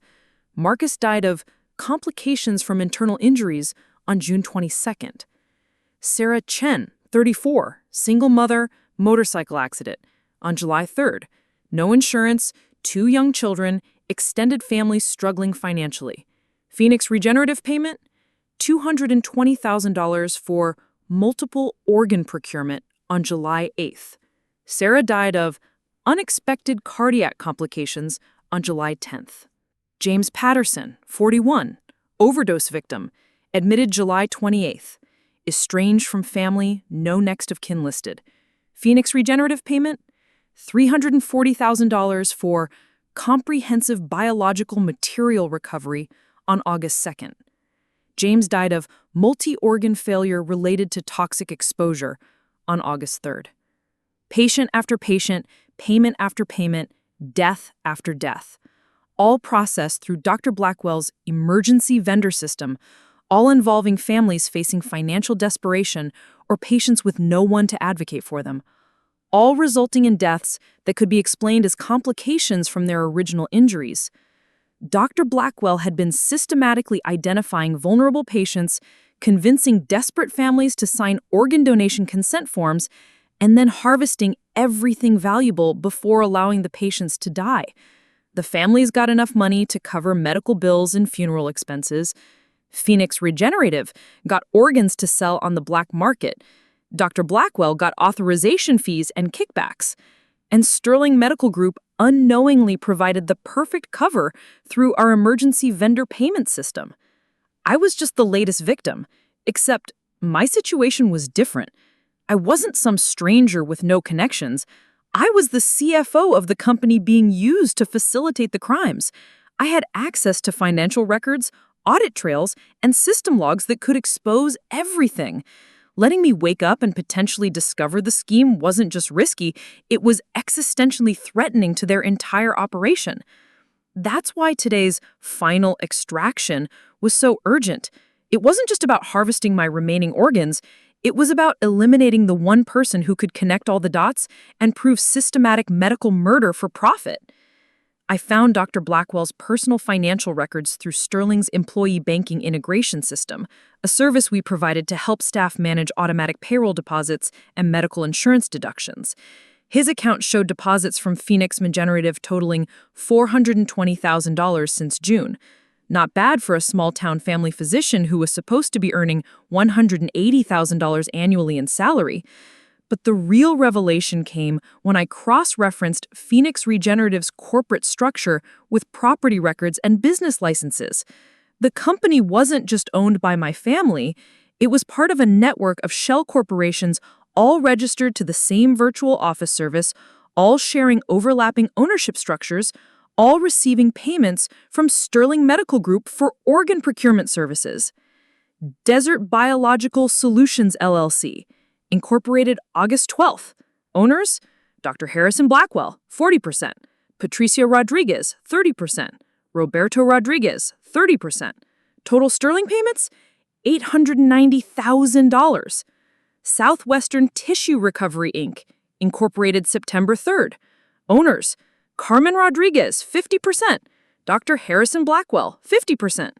Marcus died of complications from internal injuries on June 22nd. Sarah Chen, 34, single mother, motorcycle accident, on July 3rd. No insurance, 2 young children, extended family struggling financially. Phoenix Regenerative payment, $220,000 for multiple organ procurement on July 8th. Sarah died of unexpected cardiac complications on July 10th. James Patterson, 41, overdose victim, admitted July 28th. Estranged from family, no next of kin listed. Phoenix Regenerative payment, $340,000 for comprehensive biological material recovery on August 2nd. James died of multi-organ failure related to toxic exposure on August 3rd. Patient after patient, payment after payment, death after death. All processed through Dr. Blackwell's emergency vendor system, all involving families facing financial desperation or patients with no one to advocate for them, all resulting in deaths that could be explained as complications from their original injuries. Dr. Blackwell had been systematically identifying vulnerable patients, convincing desperate families to sign organ donation consent forms, and then harvesting everything valuable before allowing the patients to die. The families got enough money to cover medical bills and funeral expenses. Phoenix Regenerative got organs to sell on the black market. Dr. Blackwell got authorization fees and kickbacks. And Sterling Medical Group unknowingly provided the perfect cover through our emergency vendor payment system. I was just the latest victim, except my situation was different. I wasn't some stranger with no connections. I was the CFO of the company being used to facilitate the crimes. I had access to financial records, audit trails, and system logs that could expose everything. Letting me wake up and potentially discover the scheme wasn't just risky, it was existentially threatening to their entire operation. That's why today's final extraction was so urgent. It wasn't just about harvesting my remaining organs, it was about eliminating the one person who could connect all the dots and prove systematic medical murder for profit. I found Dr. Blackwell's personal financial records through Sterling's employee banking integration system, a service we provided to help staff manage automatic payroll deposits and medical insurance deductions. His account showed deposits from Phoenix Regenerative totaling $420,000 since June. Not bad for a small-town family physician who was supposed to be earning $180,000 annually in salary. But the real revelation came when I cross-referenced Phoenix Regenerative's corporate structure with property records and business licenses. The company wasn't just owned by my family, it was part of a network of shell corporations all registered to the same virtual office service, all sharing overlapping ownership structures, all receiving payments from Sterling Medical Group for organ procurement services. Desert Biological Solutions, LLC, incorporated August 12th. Owners, Dr. Harrison Blackwell, 40%. Patricia Rodriguez, 30%. Roberto Rodriguez, 30%. Total Sterling payments, $890,000. Southwestern Tissue Recovery, Inc., incorporated September 3rd. Owners, Carmen Rodriguez, 50%. Dr. Harrison Blackwell, 50%.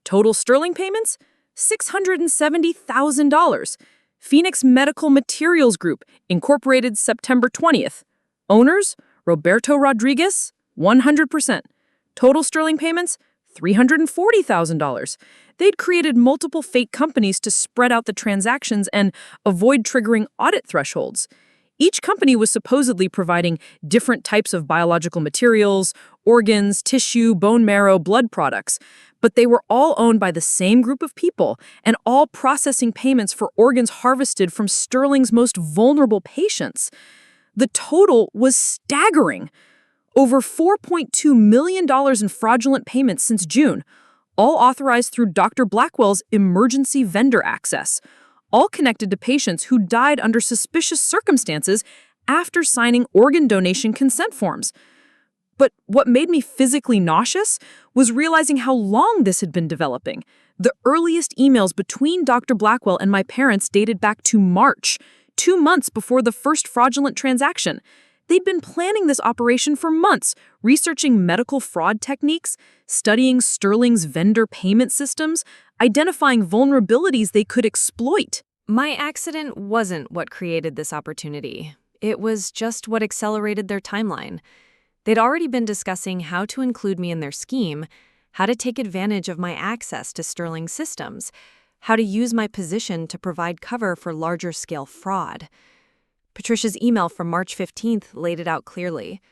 Total Sterling payments, $670,000. Phoenix Medical Materials Group, incorporated September 20th. Owners, Roberto Rodriguez, 100%. Total sterling payments, $340,000. They'd created multiple fake companies to spread out the transactions and avoid triggering audit thresholds. Each company was supposedly providing different types of biological materials, organs, tissue, bone marrow, blood products, but they were all owned by the same group of people and all processing payments for organs harvested from Sterling's most vulnerable patients. The total was staggering. Over $4.2 million in fraudulent payments since June, all authorized through Dr. Blackwell's emergency vendor access, all connected to patients who died under suspicious circumstances after signing organ donation consent forms. But what made me physically nauseous was realizing how long this had been developing. The earliest emails between Dr. Blackwell and my parents dated back to March, 2 months before the first fraudulent transaction. They'd been planning this operation for months, researching medical fraud techniques, studying Sterling's vendor payment systems, identifying vulnerabilities they could exploit. My accident wasn't what created this opportunity. It was just what accelerated their timeline. They'd already been discussing how to include me in their scheme, how to take advantage of my access to Sterling systems, how to use my position to provide cover for larger-scale fraud. Patricia's email from March 15th laid it out clearly.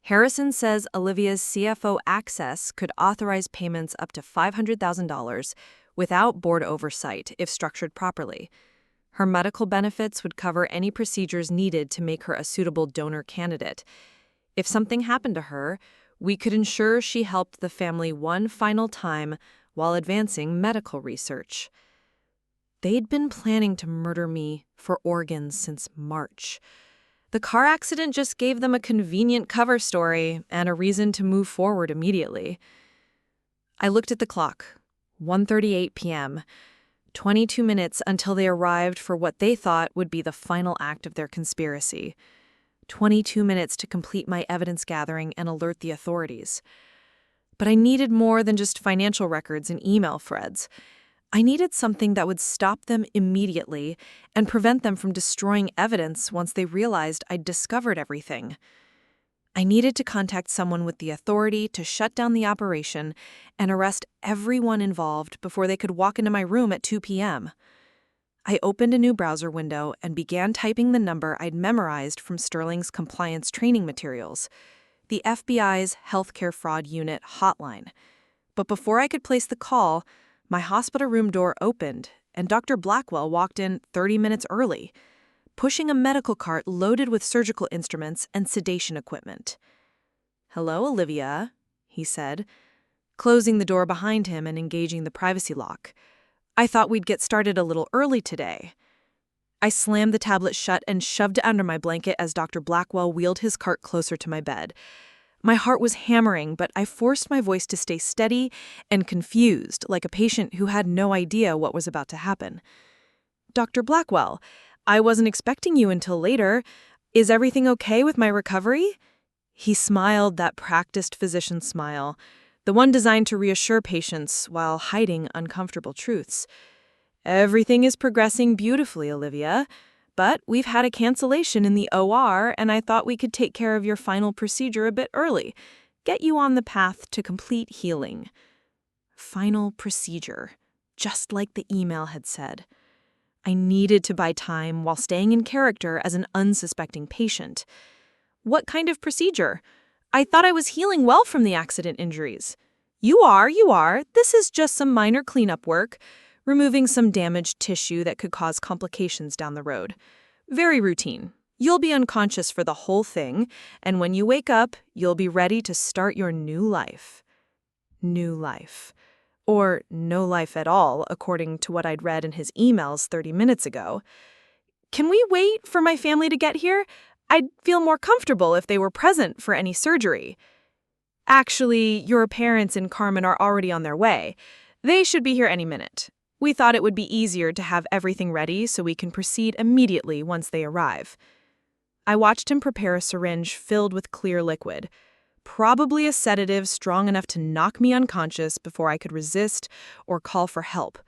Harrison says Olivia's CFO access could authorize payments up to $500,000 without board oversight if structured properly. Her medical benefits would cover any procedures needed to make her a suitable donor candidate. If something happened to her, we could ensure she helped the family one final time while advancing medical research. They'd been planning to murder me for organs since March. The car accident just gave them a convenient cover story and a reason to move forward immediately. I looked at the clock. 1:38 p.m. 22 minutes until they arrived for what they thought would be the final act of their conspiracy. 22 minutes to complete my evidence gathering and alert the authorities. But I needed more than just financial records and email threads. I needed something that would stop them immediately and prevent them from destroying evidence once they realized I'd discovered everything. I needed to contact someone with the authority to shut down the operation and arrest everyone involved before they could walk into my room at 2 p.m. I opened a new browser window and began typing the number I'd memorized from Sterling's compliance training materials, the FBI's Healthcare Fraud Unit hotline. But before I could place the call, my hospital room door opened, and Dr. Blackwell walked in 30 minutes early, pushing a medical cart loaded with surgical instruments and sedation equipment. "Hello, Olivia," he said, closing the door behind him and engaging the privacy lock. "I thought we'd get started a little early today." I slammed the tablet shut and shoved it under my blanket as Dr. Blackwell wheeled his cart closer to my bed. My heart was hammering, but I forced my voice to stay steady and confused, like a patient who had no idea what was about to happen. "Dr. Blackwell, I wasn't expecting you until later. Is everything okay with my recovery?" He smiled that practiced physician smile, the one designed to reassure patients while hiding uncomfortable truths. "Everything is progressing beautifully, Olivia. But we've had a cancellation in the OR, and I thought we could take care of your final procedure a bit early, get you on the path to complete healing." Final procedure, just like the email had said. I needed to buy time while staying in character as an unsuspecting patient. What kind of procedure? I thought I was healing well from the accident injuries. You are. This is just some minor cleanup work, removing some damaged tissue that could cause complications down the road. Very routine. You'll be unconscious for the whole thing, and when you wake up, you'll be ready to start your new life. New life. Or no life at all, according to what I'd read in his emails 30 minutes ago. "Can we wait for my family to get here? I'd feel more comfortable if they were present for any surgery." "Actually, your parents and Carmen are already on their way. They should be here any minute. We thought it would be easier to have everything ready so we can proceed immediately once they arrive." I watched him prepare a syringe filled with clear liquid, probably a sedative strong enough to knock me unconscious before I could resist or call for help.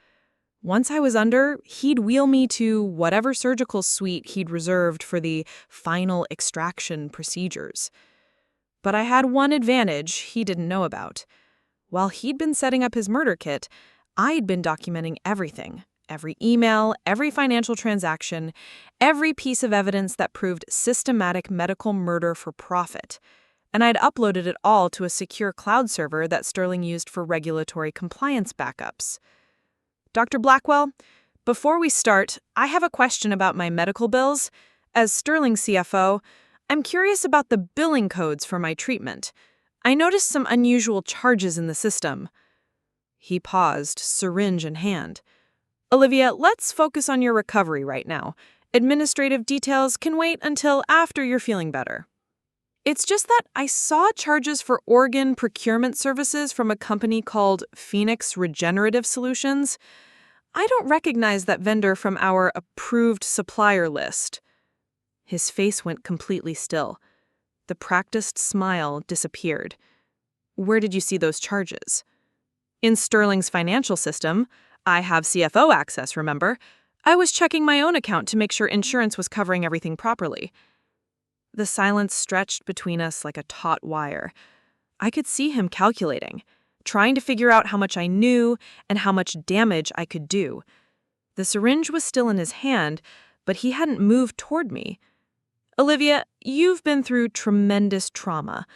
Once I was under, he'd wheel me to whatever surgical suite he'd reserved for the final extraction procedures. But I had one advantage he didn't know about. While he'd been setting up his murder kit, I'd been documenting everything. Every email, every financial transaction, every piece of evidence that proved systematic medical murder for profit. And I'd uploaded it all to a secure cloud server that Sterling used for regulatory compliance backups. Dr. Blackwell, before we start, I have a question about my medical bills. As Sterling's CFO, I'm curious about the billing codes for my treatment. I noticed some unusual charges in the system. He paused, syringe in hand. Olivia, let's focus on your recovery right now. Administrative details can wait until after you're feeling better. It's just that I saw charges for organ procurement services from a company called Phoenix Regenerative Solutions. I don't recognize that vendor from our approved supplier list. His face went completely still. The practiced smile disappeared. Where did you see those charges? In Sterling's financial system. I have CFO access, remember? I was checking my own account to make sure insurance was covering everything properly. The silence stretched between us like a taut wire. I could see him calculating, trying to figure out how much I knew and how much damage I could do. The syringe was still in his hand, but he hadn't moved toward me. Olivia, you've been through tremendous trauma.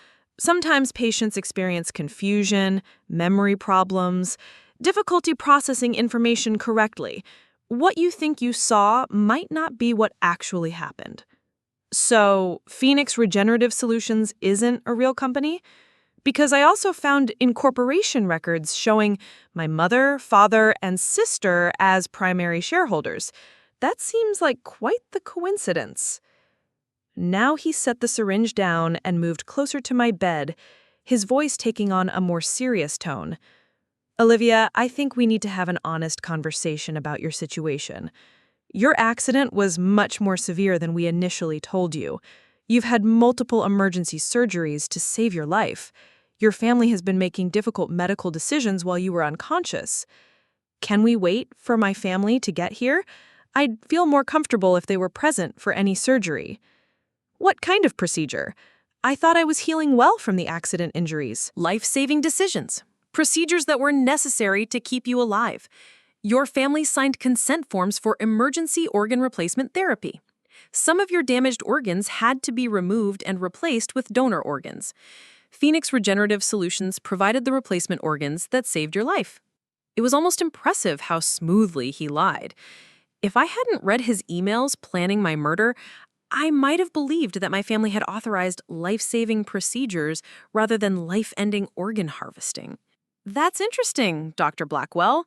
Sometimes patients experience confusion, memory problems, difficulty processing information correctly. What you think you saw might not be what actually happened. So, Phoenix Regenerative Solutions isn't a real company? Because I also found incorporation records showing my mother, father, and sister as primary shareholders. That seems like quite the coincidence. Now he set the syringe down and moved closer to my bed, his voice taking on a more serious tone. Olivia, I think we need to have an honest conversation about your situation. Your accident was much more severe than we initially told you. You've had multiple emergency surgeries to save your life. Your family has been making difficult medical decisions while you were unconscious. Can we wait for my family to get here? I'd feel more comfortable if they were present for any surgery. What kind of procedure? I thought I was healing well from the accident injuries. Life-saving decisions. Procedures that were necessary to keep you alive. Your family signed consent forms for emergency organ replacement therapy. Some of your damaged organs had to be removed and replaced with donor organs. Phoenix Regenerative Solutions provided the replacement organs that saved your life. It was almost impressive how smoothly he lied. If I hadn't read his emails planning my murder, I might have believed that my family had authorized life-saving procedures rather than life-ending organ harvesting. That's interesting, Dr. Blackwell,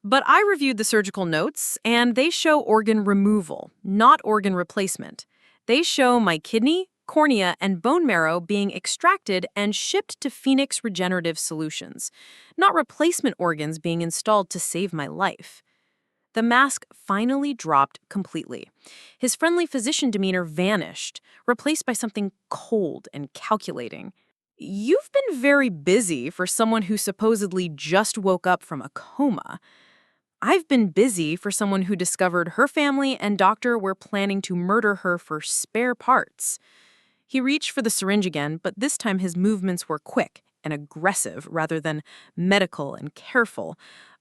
but I reviewed the surgical notes, and they show organ removal, not organ replacement. They show my kidney, cornea, and bone marrow being extracted and shipped to Phoenix Regenerative Solutions, not replacement organs being installed to save my life. The mask finally dropped completely. His friendly physician demeanor vanished, replaced by something cold and calculating. You've been very busy for someone who supposedly just woke up from a coma. I've been busy for someone who discovered her family and doctor were planning to murder her for spare parts. He reached for the syringe again, but this time his movements were quick and aggressive rather than medical and careful.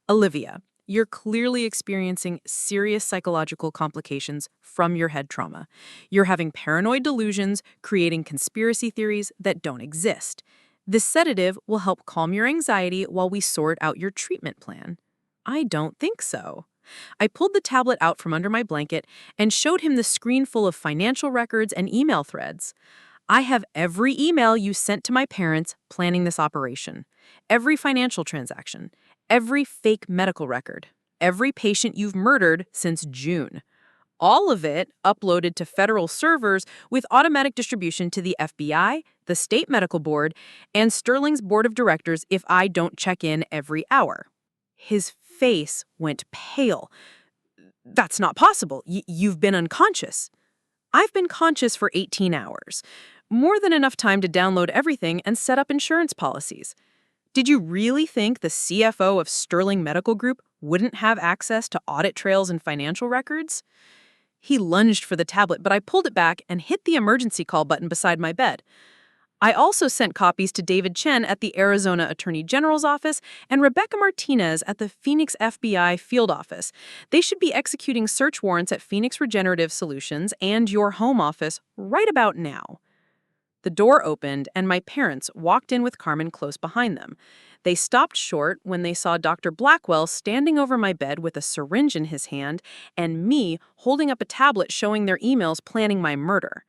Olivia, you're clearly experiencing serious psychological complications from your head trauma. You're having paranoid delusions, creating conspiracy theories that don't exist. This sedative will help calm your anxiety while we sort out your treatment plan. I don't think so. I pulled the tablet out from under my blanket and showed him the screen full of financial records and email threads. I have every email you sent to my parents planning this operation, every financial transaction, every fake medical record, every patient you've murdered since June. All of it uploaded to federal servers with automatic distribution to the FBI, the state medical board, and Sterling's board of directors if I don't check in every hour. His face went pale. That's not possible. You've been unconscious. I've been conscious for 18 hours. More than enough time to download everything and set up insurance policies. Did you really think the CFO of Sterling Medical Group wouldn't have access to audit trails and financial records? He lunged for the tablet, but I pulled it back and hit the emergency call button beside my bed. I also sent copies to David Chen at the Arizona Attorney General's office and Rebecca Martinez at the Phoenix FBI field office. They should be executing search warrants at Phoenix Regenerative Solutions and your home office right about now. The door opened, and my parents walked in with Carmen close behind them. They stopped short when they saw Dr. Blackwell standing over my bed with a syringe in his hand and me holding up a tablet showing their emails planning my murder.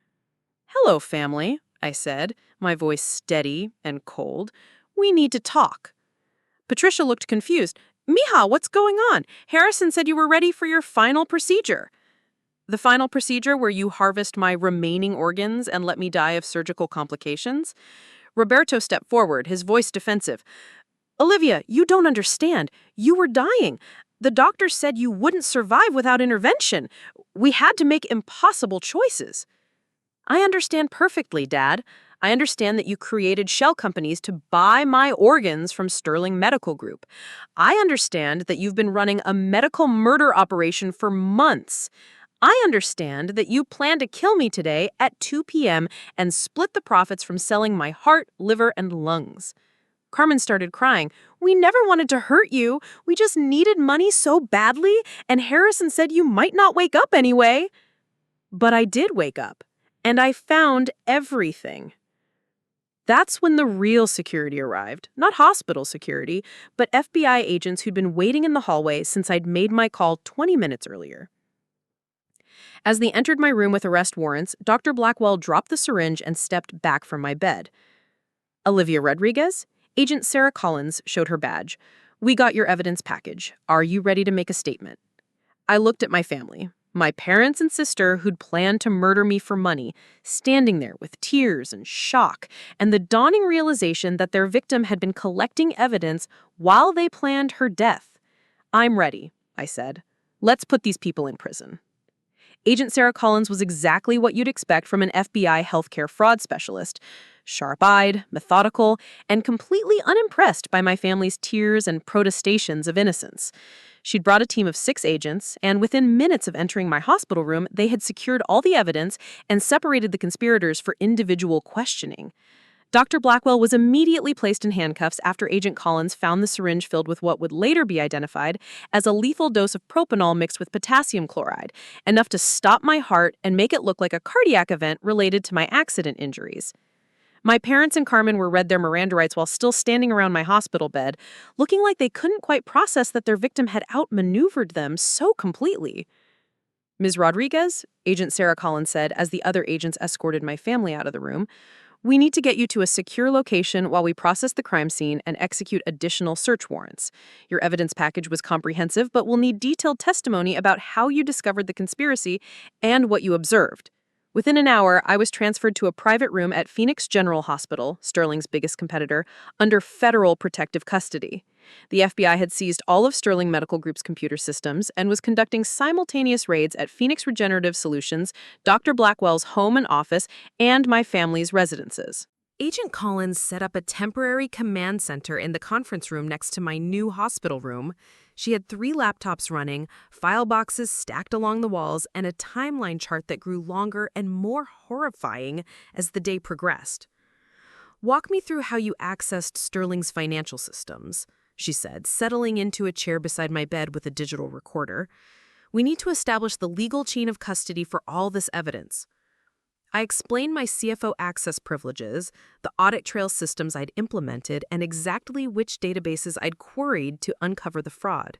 "Hello, family," I said, my voice steady and cold. "We need to talk." Patricia looked confused. "Mija, what's going on? Harrison said you were ready for your final procedure." "The final procedure where you harvest my remaining organs and let me die of surgical complications?" Roberto stepped forward, his voice defensive. "Olivia, you don't understand. You were dying. The doctor said you wouldn't survive without intervention. We had to make impossible choices." "I understand perfectly, Dad. I understand that you created shell companies to buy my organs from Sterling Medical Group. I understand that you've been running a medical murder operation for months. I understand that you plan to kill me today at 2 p.m. and split the profits from selling my heart, liver, and lungs." Carmen started crying. "We never wanted to hurt you. We just needed money so badly, and Harrison said you might not wake up anyway." But I did wake up, and I found everything. That's when the real security arrived. Not hospital security, but FBI agents who'd been waiting in the hallway since I'd made my call 20 minutes earlier. As they entered my room with arrest warrants, Dr. Blackwell dropped the syringe and stepped back from my bed. "Olivia Rodriguez?" Agent Sarah Collins showed her badge. "We got your evidence package. Are you ready to make a statement?" I looked at my family, my parents and sister who'd planned to murder me for money, standing there with tears and shock, and the dawning realization that their victim had been collecting evidence while they planned her death. "I'm ready," I said. "Let's put these people in prison." Agent Sarah Collins was exactly what you'd expect from an FBI healthcare fraud specialist. Sharp-eyed, methodical, and completely unimpressed by my family's tears and protestations of innocence. She'd brought a team of 6 agents, and within minutes of entering my hospital room, they had secured all the evidence and separated the conspirators for individual questioning. Dr. Blackwell was immediately placed in handcuffs after Agent Collins found the syringe filled with what would later be identified as a lethal dose of propanol mixed with potassium chloride, enough to stop my heart and make it look like a cardiac event related to my accident injuries. My parents and Carmen were read their Miranda rights while still standing around my hospital bed, looking like they couldn't quite process that their victim had outmaneuvered them so completely. "Ms. Rodriguez," Agent Sarah Collins said as the other agents escorted my family out of the room, "we need to get you to a secure location while we process the crime scene and execute additional search warrants. Your evidence package was comprehensive, but we'll need detailed testimony about how you discovered the conspiracy and what you observed." Within an hour, I was transferred to a private room at Phoenix General Hospital, Sterling's biggest competitor, under federal protective custody. The FBI had seized all of Sterling Medical Group's computer systems and was conducting simultaneous raids at Phoenix Regenerative Solutions, Dr. Blackwell's home and office, and my family's residences. Agent Collins set up a temporary command center in the conference room next to my new hospital room. She had 3 laptops running, file boxes stacked along the walls, and a timeline chart that grew longer and more horrifying as the day progressed. "Walk me through how you accessed Sterling's financial systems," she said, settling into a chair beside my bed with a digital recorder. "We need to establish the legal chain of custody for all this evidence." I explained my CFO access privileges, the audit trail systems I'd implemented, and exactly which databases I'd queried to uncover the fraud.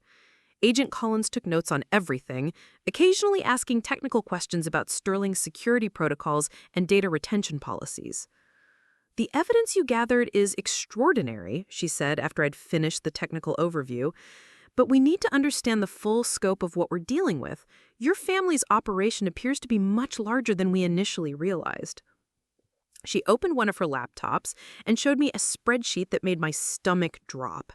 Agent Collins took notes on everything, occasionally asking technical questions about Sterling's security protocols and data retention policies. "The evidence you gathered is extraordinary," she said after I'd finished the technical overview. "But we need to understand the full scope of what we're dealing with. Your family's operation appears to be much larger than we initially realized." She opened one of her laptops and showed me a spreadsheet that made my stomach drop.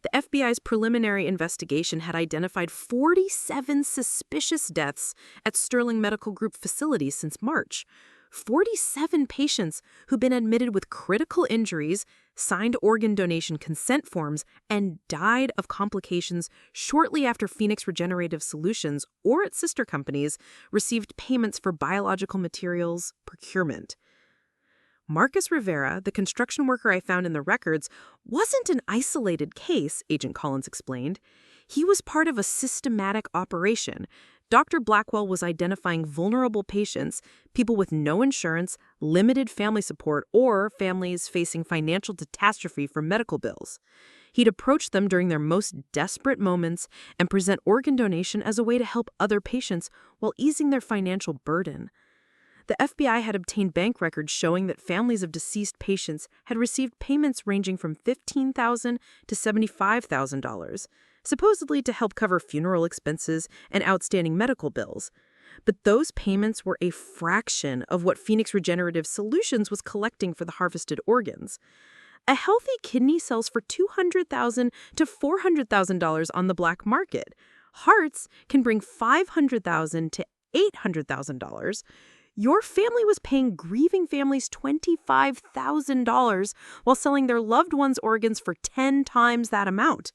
The FBI's preliminary investigation had identified 47 suspicious deaths at Sterling Medical Group facilities since March. 47 patients who'd been admitted with critical injuries, signed organ donation consent forms, and died of complications shortly after Phoenix Regenerative Solutions or its sister companies received payments for biological materials procurement. Marcus Rivera, the construction worker I found in the records, wasn't an isolated case, Agent Collins explained. He was part of a systematic operation. Dr. Blackwell was identifying vulnerable patients, people with no insurance, limited family support, or families facing financial catastrophe for medical bills. He'd approach them during their most desperate moments and present organ donation as a way to help other patients while easing their financial burden. The FBI had obtained bank records showing that families of deceased patients had received payments ranging from $15,000 to $75,000, supposedly to help cover funeral expenses and outstanding medical bills. But those payments were a fraction of what Phoenix Regenerative Solutions was collecting for the harvested organs. A healthy kidney sells for $200,000 to $400,000 on the black market. Hearts can bring $500,000 to $800,000. Your family was paying grieving families $25,000 while selling their loved ones' organs for 10 times that amount.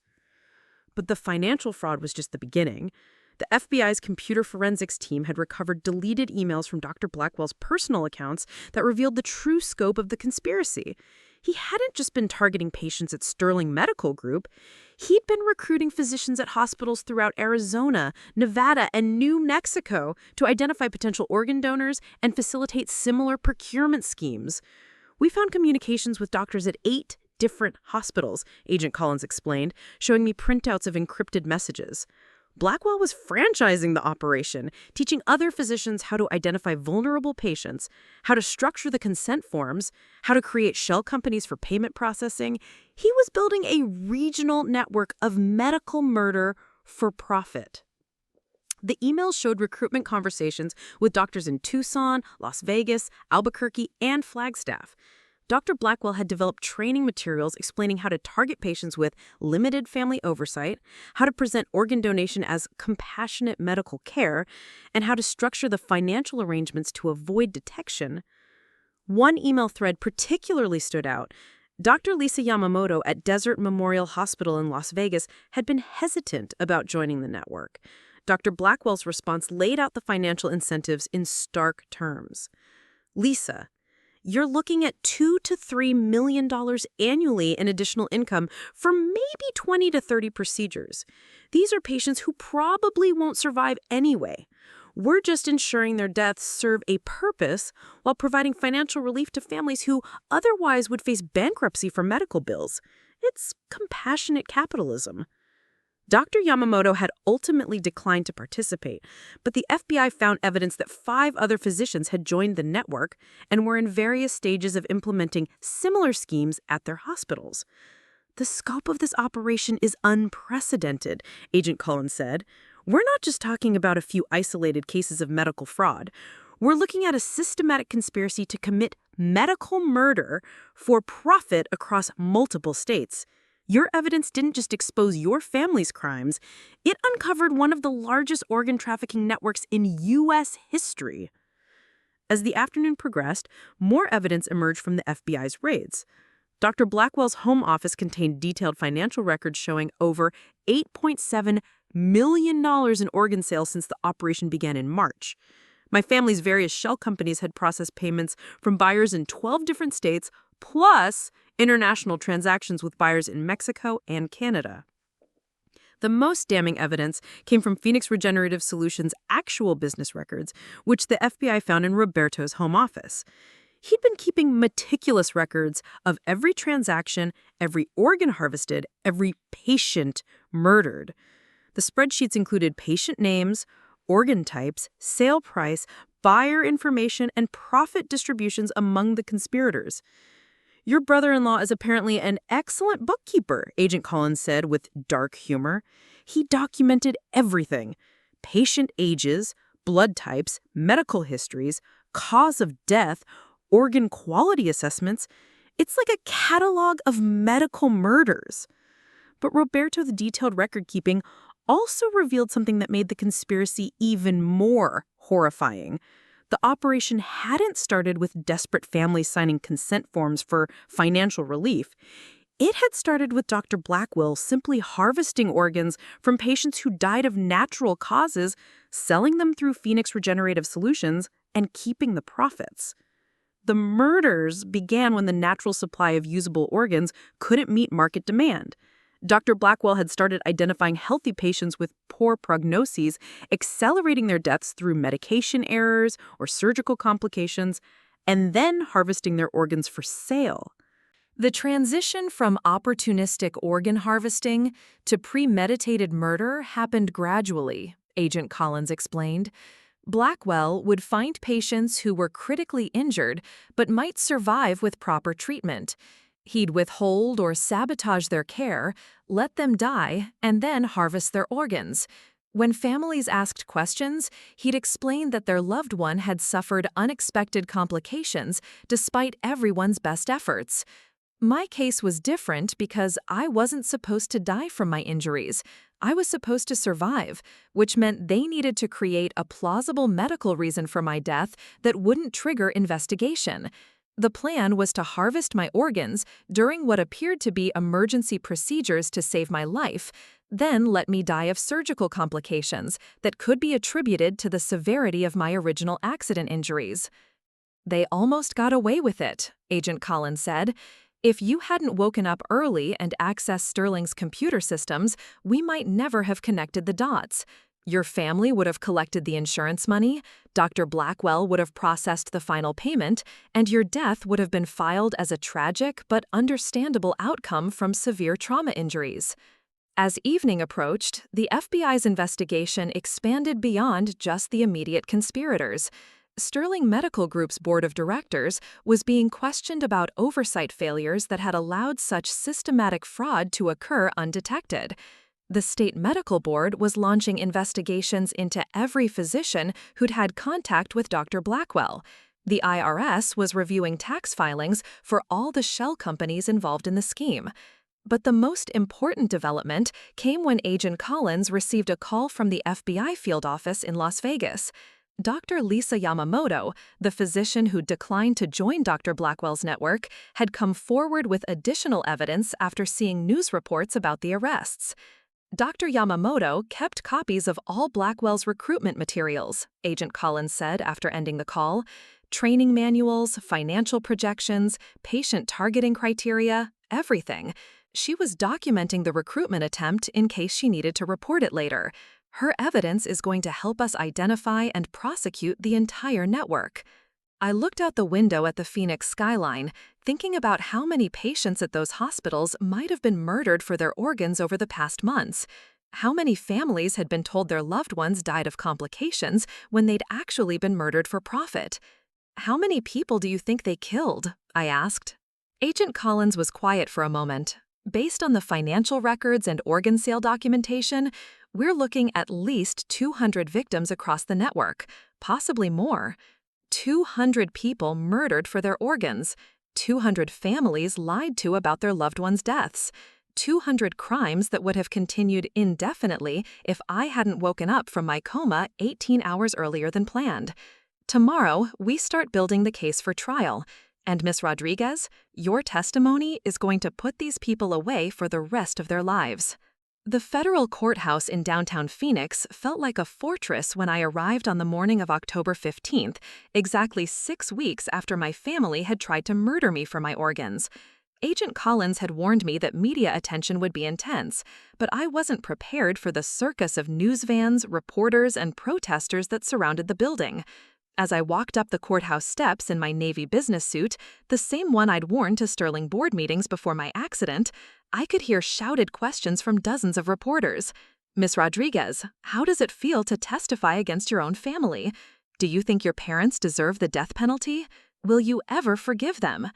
But the financial fraud was just the beginning. The FBI's computer forensics team had recovered deleted emails from Dr. Blackwell's personal accounts that revealed the true scope of the conspiracy. He hadn't just been targeting patients at Sterling Medical Group. He'd been recruiting physicians at hospitals throughout Arizona, Nevada, and New Mexico to identify potential organ donors and facilitate similar procurement schemes. We found communications with doctors at 8 different hospitals, Agent Collins explained, showing me printouts of encrypted messages. Blackwell was franchising the operation, teaching other physicians how to identify vulnerable patients, how to structure the consent forms, how to create shell companies for payment processing. He was building a regional network of medical murder for profit. The emails showed recruitment conversations with doctors in Tucson, Las Vegas, Albuquerque, and Flagstaff. Dr. Blackwell had developed training materials explaining how to target patients with limited family oversight, how to present organ donation as compassionate medical care, and how to structure the financial arrangements to avoid detection. One email thread particularly stood out. Dr. Lisa Yamamoto at Desert Memorial Hospital in Las Vegas had been hesitant about joining the network. Dr. Blackwell's response laid out the financial incentives in stark terms. Lisa, you're looking at $2 to $3 million annually in additional income for maybe 20 to 30 procedures. These are patients who probably won't survive anyway. We're just ensuring their deaths serve a purpose while providing financial relief to families who otherwise would face bankruptcy for medical bills. It's compassionate capitalism. Dr. Yamamoto had ultimately declined to participate, but the FBI found evidence that 5 other physicians had joined the network and were in various stages of implementing similar schemes at their hospitals. The scope of this operation is unprecedented, Agent Collins said. We're not just talking about a few isolated cases of medical fraud. We're looking at a systematic conspiracy to commit medical murder for profit across multiple states. Your evidence didn't just expose your family's crimes, it uncovered one of the largest organ trafficking networks in U.S. history. As the afternoon progressed, more evidence emerged from the FBI's raids. Dr. Blackwell's home office contained detailed financial records showing over $8.7 million in organ sales since the operation began in March. My family's various shell companies had processed payments from buyers in 12 different states, plus international transactions with buyers in Mexico and Canada. The most damning evidence came from Phoenix Regenerative Solutions' actual business records, which the FBI found in Roberto's home office. He'd been keeping meticulous records of every transaction, every organ harvested, every patient murdered. The spreadsheets included patient names, organ types, sale price, buyer information, and profit distributions among the conspirators. Your brother-in-law is apparently an excellent bookkeeper, Agent Collins said with dark humor. He documented everything: patient ages, blood types, medical histories, cause of death, organ quality assessments. It's like a catalog of medical murders. But Roberto's detailed record-keeping also revealed something that made the conspiracy even more horrifying: The operation hadn't started with desperate families signing consent forms for financial relief. It had started with Dr. Blackwell simply harvesting organs from patients who died of natural causes, selling them through Phoenix Regenerative Solutions, and keeping the profits. The murders began when the natural supply of usable organs couldn't meet market demand. Dr. Blackwell had started identifying healthy patients with poor prognoses, accelerating their deaths through medication errors or surgical complications, and then harvesting their organs for sale. The transition from opportunistic organ harvesting to premeditated murder happened gradually, Agent Collins explained. Blackwell would find patients who were critically injured but might survive with proper treatment. He'd withhold or sabotage their care, let them die, and then harvest their organs. When families asked questions, he'd explain that their loved one had suffered unexpected complications despite everyone's best efforts. My case was different because I wasn't supposed to die from my injuries. I was supposed to survive, which meant they needed to create a plausible medical reason for my death that wouldn't trigger investigation. The plan was to harvest my organs during what appeared to be emergency procedures to save my life, then let me die of surgical complications that could be attributed to the severity of my original accident injuries. They almost got away with it, Agent Collins said. If you hadn't woken up early and accessed Sterling's computer systems, we might never have connected the dots. Your family would have collected the insurance money, Dr. Blackwell would have processed the final payment, and your death would have been filed as a tragic but understandable outcome from severe trauma injuries. As evening approached, the FBI's investigation expanded beyond just the immediate conspirators. Sterling Medical Group's board of directors was being questioned about oversight failures that had allowed such systematic fraud to occur undetected. The state medical board was launching investigations into every physician who'd had contact with Dr. Blackwell. The IRS was reviewing tax filings for all the shell companies involved in the scheme. But the most important development came when Agent Collins received a call from the FBI field office in Las Vegas. Dr. Lisa Yamamoto, the physician who declined to join Dr. Blackwell's network, had come forward with additional evidence after seeing news reports about the arrests. Dr. Yamamoto kept copies of all Blackwell's recruitment materials, Agent Collins said after ending the call. Training manuals, financial projections, patient targeting criteria, everything. She was documenting the recruitment attempt in case she needed to report it later. Her evidence is going to help us identify and prosecute the entire network. I looked out the window at the Phoenix skyline, thinking about how many patients at those hospitals might have been murdered for their organs over the past months. How many families had been told their loved ones died of complications when they'd actually been murdered for profit? How many people do you think they killed? I asked. Agent Collins was quiet for a moment. Based on the financial records and organ sale documentation, we're looking at least 200 victims across the network, possibly more. 200 people murdered for their organs, 200 families lied to about their loved ones' deaths, 200 crimes that would have continued indefinitely if I hadn't woken up from my coma 18 hours earlier than planned. Tomorrow, we start building the case for trial. And Ms. Rodriguez, your testimony is going to put these people away for the rest of their lives. The federal courthouse in downtown Phoenix felt like a fortress when I arrived on the morning of October 15th, exactly 6 weeks after my family had tried to murder me for my organs. Agent Collins had warned me that media attention would be intense, but I wasn't prepared for the circus of news vans, reporters, and protesters that surrounded the building. As I walked up the courthouse steps in my Navy business suit, the same one I'd worn to Sterling board meetings before my accident, I could hear shouted questions from dozens of reporters. Ms. Rodriguez, how does it feel to testify against your own family? Do you think your parents deserve the death penalty? Will you ever forgive them?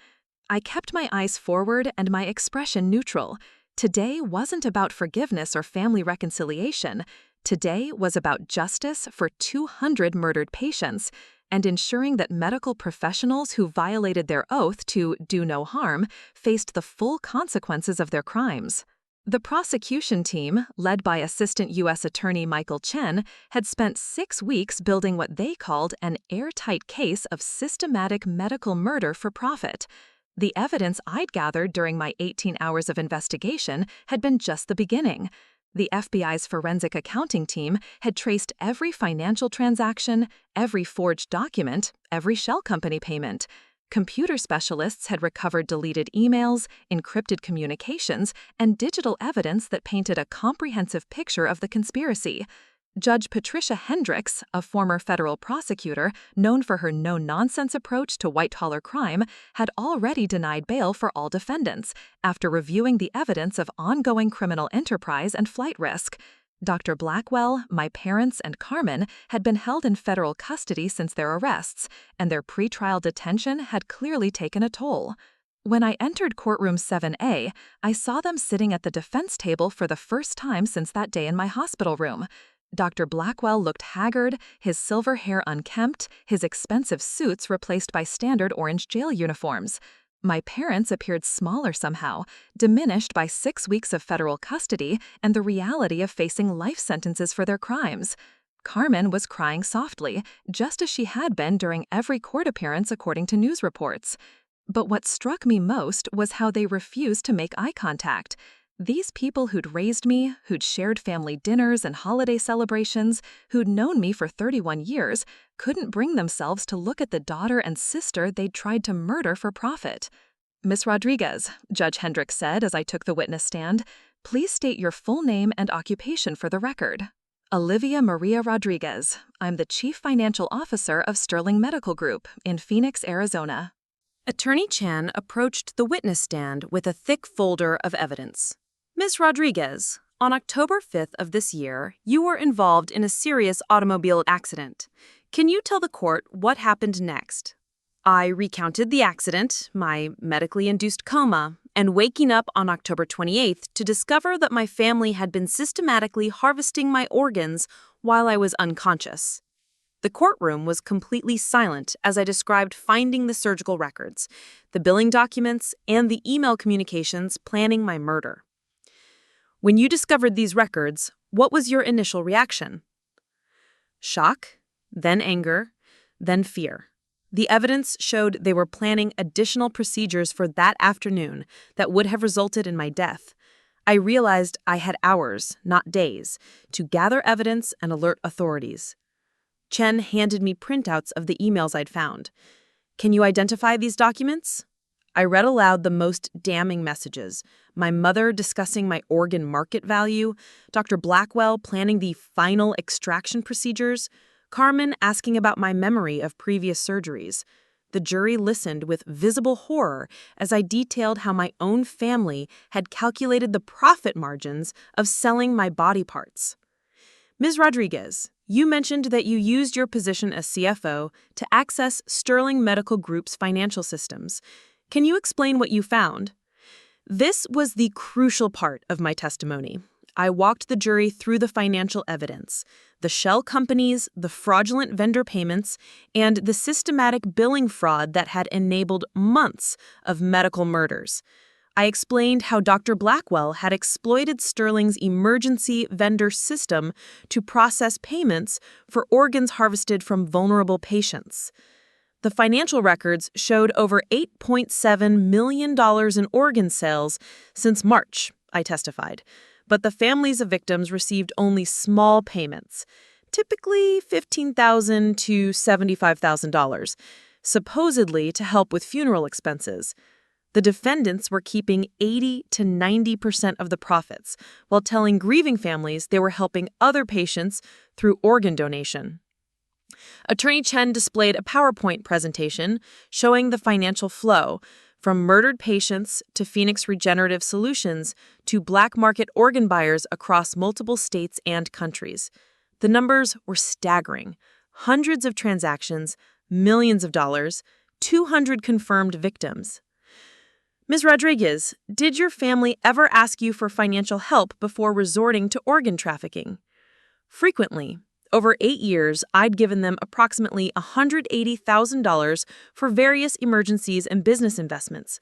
I kept my eyes forward and my expression neutral. Today wasn't about forgiveness or family reconciliation. Today was about justice for 200 murdered patients and ensuring that medical professionals who violated their oath to do no harm faced the full consequences of their crimes. The prosecution team, led by Assistant U.S. Attorney Michael Chen, had spent 6 weeks building what they called an airtight case of systematic medical murder for profit. The evidence I'd gathered during my 18 hours of investigation had been just the beginning. The FBI's forensic accounting team had traced every financial transaction, every forged document, every shell company payment. Computer specialists had recovered deleted emails, encrypted communications, and digital evidence that painted a comprehensive picture of the conspiracy. Judge Patricia Hendricks, a former federal prosecutor known for her no-nonsense approach to white-collar crime, had already denied bail for all defendants after reviewing the evidence of ongoing criminal enterprise and flight risk. Dr. Blackwell, my parents, and Carmen had been held in federal custody since their arrests, and their pretrial detention had clearly taken a toll. When I entered courtroom 7A, I saw them sitting at the defense table for the first time since that day in my hospital room. Dr. Blackwell looked haggard, his silver hair unkempt, his expensive suits replaced by standard orange jail uniforms. My parents appeared smaller somehow, diminished by 6 weeks of federal custody and the reality of facing life sentences for their crimes. Carmen was crying softly, just as she had been during every court appearance according to news reports. But what struck me most was how they refused to make eye contact. These people who'd raised me, who'd shared family dinners and holiday celebrations, who'd known me for 31 years, couldn't bring themselves to look at the daughter and sister they'd tried to murder for profit. "Miss Rodriguez," Judge Hendricks said as I took the witness stand, "please state your full name and occupation for the record." "Olivia Maria Rodriguez. I'm the Chief Financial Officer of Sterling Medical Group in Phoenix, Arizona." Attorney Chen approached the witness stand with a thick folder of evidence. "Ms. Rodriguez, on October 5th of this year, you were involved in a serious automobile accident. Can you tell the court what happened next?" I recounted the accident, my medically induced coma, and waking up on October 28th to discover that my family had been systematically harvesting my organs while I was unconscious. The courtroom was completely silent as I described finding the surgical records, the billing documents, and the email communications planning my murder. "When you discovered these records, what was your initial reaction?" "Shock, then anger, then fear. The evidence showed they were planning additional procedures for that afternoon that would have resulted in my death. I realized I had hours, not days, to gather evidence and alert authorities." Chen handed me printouts of the emails I'd found. "Can you identify these documents?" I read aloud the most damning messages. My mother discussing my organ market value, Dr. Blackwell planning the final extraction procedures, Carmen asking about my memory of previous surgeries. The jury listened with visible horror as I detailed how my own family had calculated the profit margins of selling my body parts. "Ms. Rodriguez, you mentioned that you used your position as CFO to access Sterling Medical Group's financial systems. Can you explain what you found?" This was the crucial part of my testimony. I walked the jury through the financial evidence, the shell companies, the fraudulent vendor payments, and the systematic billing fraud that had enabled months of medical murders. I explained how Dr. Blackwell had exploited Sterling's emergency vendor system to process payments for organs harvested from vulnerable patients. The financial records showed over $8.7 million in organ sales since March, I testified, but the families of victims received only small payments, typically $15,000 to $75,000, supposedly to help with funeral expenses. The defendants were keeping 80 to 90% of the profits, while telling grieving families they were helping other patients through organ donation. Attorney Chen displayed a PowerPoint presentation showing the financial flow, from murdered patients to Phoenix Regenerative Solutions to black market organ buyers across multiple states and countries. The numbers were staggering. Hundreds of transactions, millions of dollars, 200 confirmed victims. "Ms. Rodriguez, did your family ever ask you for financial help before resorting to organ trafficking?" "Frequently. Over 8 years, I'd given them approximately $180,000 for various emergencies and business investments.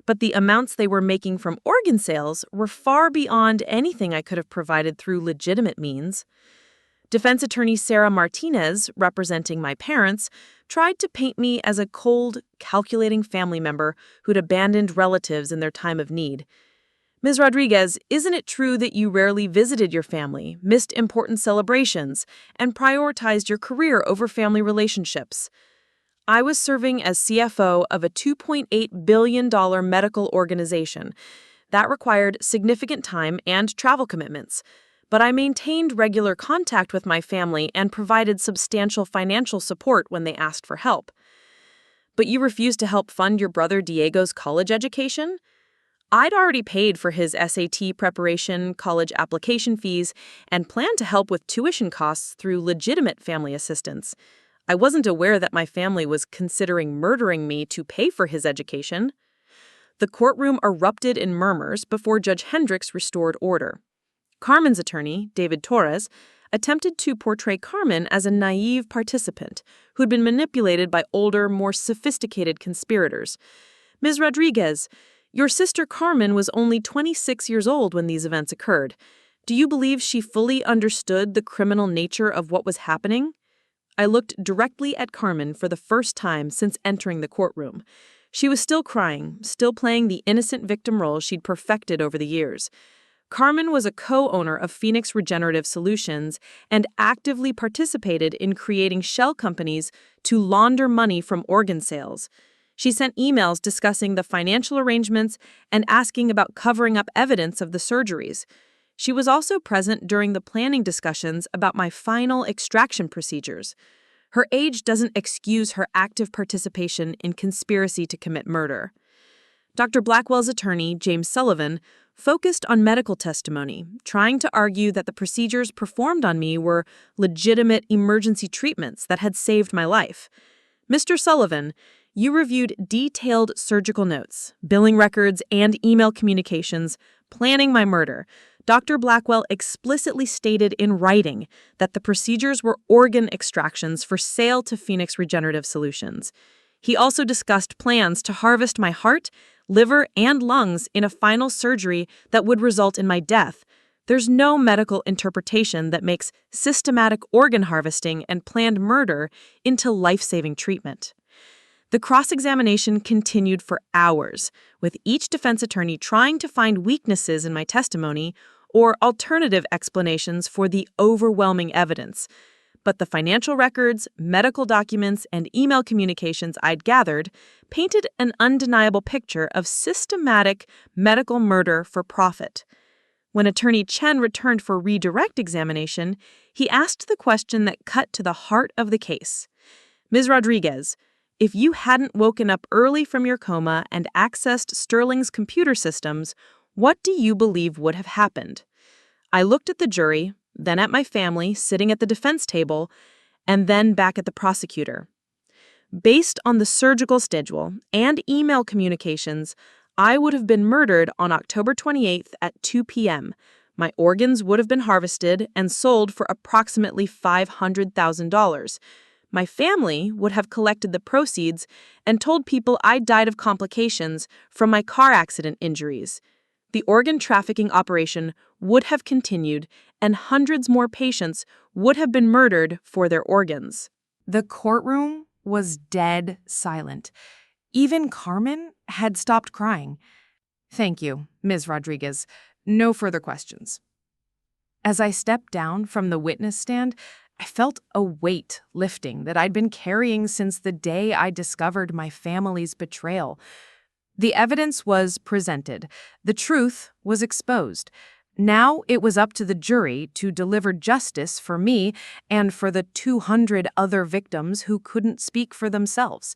but the amounts they were making from organ sales were far beyond anything I could have provided through legitimate means. Defense attorney Sarah Martinez, representing my parents, tried to paint me as a cold, calculating family member who'd abandoned relatives in their time of need. Ms. Rodriguez, isn't it true that you rarely visited your family, missed important celebrations, and prioritized your career over family relationships? I was serving as CFO of a $2.8 billion medical organization. That required significant time and travel commitments. But I maintained regular contact with my family and provided substantial financial support when they asked for help. But you refused to help fund your brother Diego's college education? I'd already paid for his SAT preparation, college application fees, and planned to help with tuition costs through legitimate family assistance. I wasn't aware that my family was considering murdering me to pay for his education. The courtroom erupted in murmurs before Judge Hendricks restored order. Carmen's attorney, David Torres, attempted to portray Carmen as a naive participant who'd been manipulated by older, more sophisticated conspirators. Ms. Rodriguez, your sister Carmen was only 26 years old when these events occurred. Do you believe she fully understood the criminal nature of what was happening? I looked directly at Carmen for the first time since entering the courtroom. She was still crying, still playing the innocent victim role she'd perfected over the years. Carmen was a co-owner of Phoenix Regenerative Solutions and actively participated in creating shell companies to launder money from organ sales. She sent emails discussing the financial arrangements and asking about covering up evidence of the surgeries. She was also present during the planning discussions about my final extraction procedures. Her age doesn't excuse her active participation in conspiracy to commit murder. Dr. Blackwell's attorney, James Sullivan, focused on medical testimony, trying to argue that the procedures performed on me were legitimate emergency treatments that had saved my life. Mr. Sullivan, you reviewed detailed surgical notes, billing records, and email communications planning my murder. Dr. Blackwell explicitly stated in writing that the procedures were organ extractions for sale to Phoenix Regenerative Solutions. He also discussed plans to harvest my heart, liver, and lungs in a final surgery that would result in my death. There's no medical interpretation that makes systematic organ harvesting and planned murder into life-saving treatment. The cross-examination continued for hours, with each defense attorney trying to find weaknesses in my testimony or alternative explanations for the overwhelming evidence. But the financial records, medical documents, and email communications I'd gathered painted an undeniable picture of systematic medical murder for profit. When Attorney Chen returned for redirect examination, he asked the question that cut to the heart of the case. Ms. Rodriguez, if you hadn't woken up early from your coma and accessed Sterling's computer systems, what do you believe would have happened? I looked at the jury, then at my family sitting at the defense table, and then back at the prosecutor. Based on the surgical schedule and email communications, I would have been murdered on October 28th at 2 p.m. My organs would have been harvested and sold for approximately $500,000. My family would have collected the proceeds and told people I died of complications from my car accident injuries. The organ trafficking operation would have continued, and hundreds more patients would have been murdered for their organs. The courtroom was dead silent. Even Carmen had stopped crying. Thank you, Ms. Rodriguez. No further questions. As I stepped down from the witness stand, I felt a weight lifting that I'd been carrying since the day I discovered my family's betrayal. The evidence was presented. The truth was exposed. Now it was up to the jury to deliver justice for me and for the 200 other victims who couldn't speak for themselves.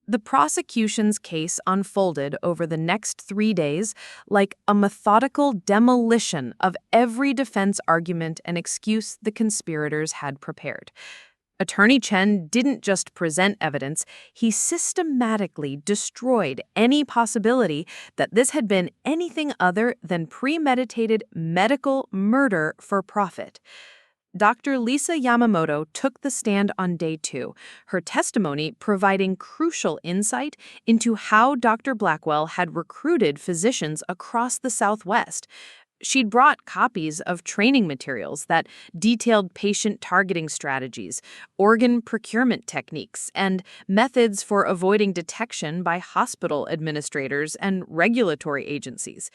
The prosecution's case unfolded over the next 3 days like a methodical demolition of every defense argument and excuse the conspirators had prepared. Attorney Chen didn't just present evidence, he systematically destroyed any possibility that this had been anything other than premeditated medical murder for profit. Dr. Lisa Yamamoto took the stand on day 2, her testimony providing crucial insight into how Dr. Blackwell had recruited physicians across the Southwest. She'd brought copies of training materials that detailed patient targeting strategies, organ procurement techniques, and methods for avoiding detection by hospital administrators and regulatory agencies.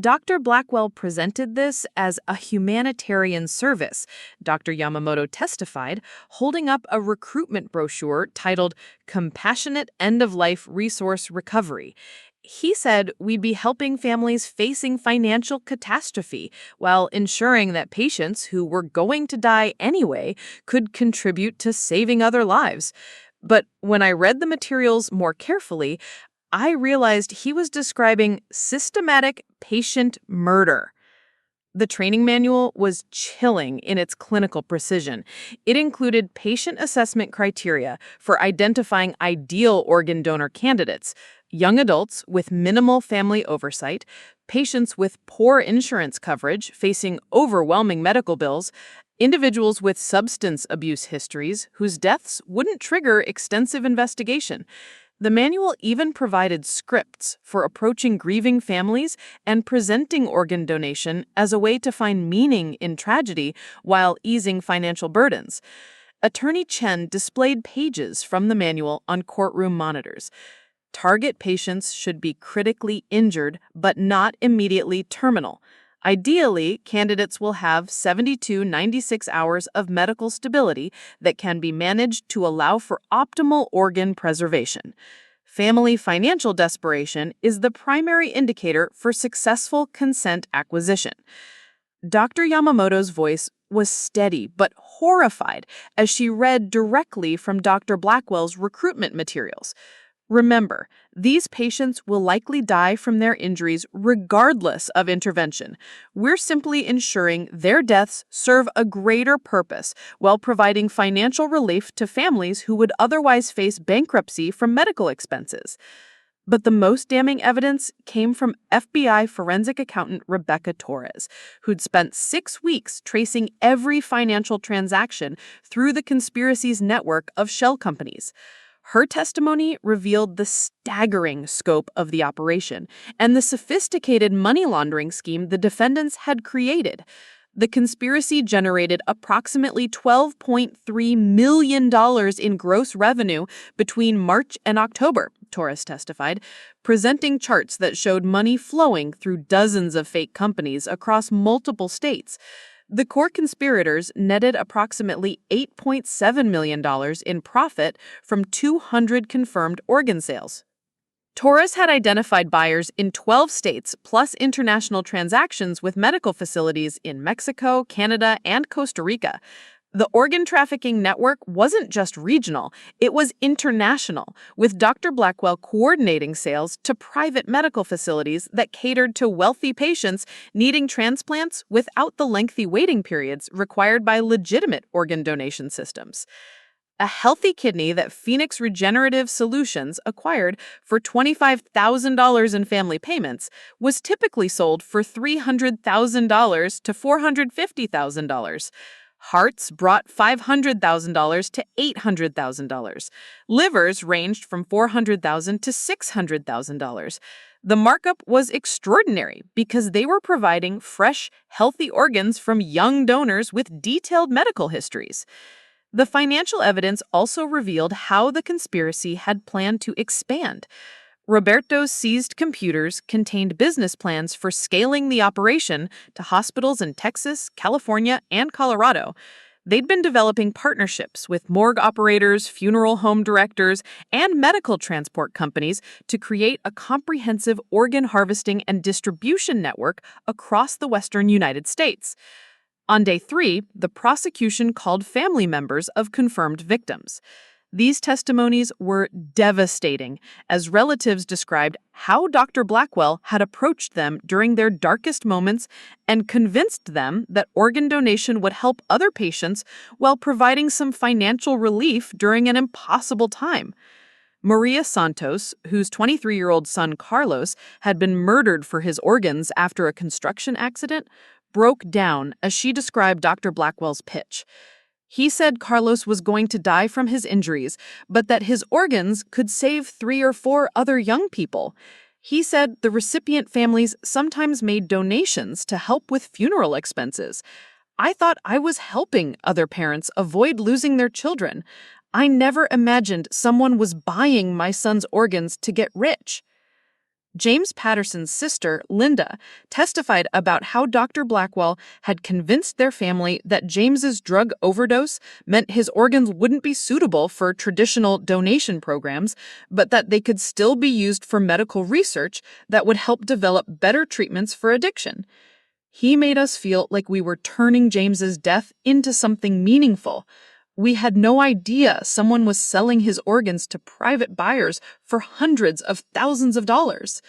Dr. Blackwell presented this as a humanitarian service, Dr. Yamamoto testified, holding up a recruitment brochure titled Compassionate End-of-Life Resource Recovery. He said we'd be helping families facing financial catastrophe while ensuring that patients who were going to die anyway could contribute to saving other lives. But when I read the materials more carefully, I realized he was describing systematic patient murder. The training manual was chilling in its clinical precision. It included patient assessment criteria for identifying ideal organ donor candidates, young adults with minimal family oversight, patients with poor insurance coverage facing overwhelming medical bills, individuals with substance abuse histories whose deaths wouldn't trigger extensive investigation. The manual even provided scripts for approaching grieving families and presenting organ donation as a way to find meaning in tragedy while easing financial burdens. Attorney Chen displayed pages from the manual on courtroom monitors. Target patients should be critically injured but not immediately terminal. Ideally, candidates will have 96 hours of medical stability that can be managed to allow for optimal organ preservation. Family financial desperation is the primary indicator for successful consent acquisition. Dr. Yamamoto's voice was steady but horrified as she read directly from Dr. Blackwell's recruitment materials. Remember, these patients will likely die from their injuries regardless of intervention. We're simply ensuring their deaths serve a greater purpose while providing financial relief to families who would otherwise face bankruptcy from medical expenses. But the most damning evidence came from FBI forensic accountant Rebecca Torres, who'd spent 6 weeks tracing every financial transaction through the conspiracy's network of shell companies. Her testimony revealed the staggering scope of the operation and the sophisticated money laundering scheme the defendants had created. The conspiracy generated approximately $12.3 million in gross revenue between March and October, Torres testified, presenting charts that showed money flowing through dozens of fake companies across multiple states. The core conspirators netted approximately $8.7 million in profit from 200 confirmed organ sales. Torres had identified buyers in 12 states plus international transactions with medical facilities in Mexico, Canada, and Costa Rica. The organ trafficking network wasn't just regional, it was international, with Dr. Blackwell coordinating sales to private medical facilities that catered to wealthy patients needing transplants without the lengthy waiting periods required by legitimate organ donation systems. A healthy kidney that Phoenix Regenerative Solutions acquired for $25,000 in family payments was typically sold for $300,000 to $450,000. Hearts brought $500,000 to $800,000. Livers ranged from $400,000 to $600,000. The markup was extraordinary because they were providing fresh, healthy organs from young donors with detailed medical histories. The financial evidence also revealed how the conspiracy had planned to expand. Roberto's seized computers contained business plans for scaling the operation to hospitals in Texas, California, and Colorado. They'd been developing partnerships with morgue operators, funeral home directors, and medical transport companies to create a comprehensive organ harvesting and distribution network across the western United States. On day 3, the prosecution called family members of confirmed victims. These testimonies were devastating, as relatives described how Dr. Blackwell had approached them during their darkest moments and convinced them that organ donation would help other patients while providing some financial relief during an impossible time. Maria Santos, whose 23-year-old son Carlos had been murdered for his organs after a construction accident, broke down as she described Dr. Blackwell's pitch. He said Carlos was going to die from his injuries, but that his organs could save 3 or 4 other young people. He said the recipient families sometimes made donations to help with funeral expenses. I thought I was helping other parents avoid losing their children. I never imagined someone was buying my son's organs to get rich. James Patterson's sister, Linda, testified about how Dr. Blackwell had convinced their family that James's drug overdose meant his organs wouldn't be suitable for traditional donation programs, but that they could still be used for medical research that would help develop better treatments for addiction. He made us feel like we were turning James's death into something meaningful. We had no idea someone was selling his organs to private buyers for hundreds of thousands of dollars.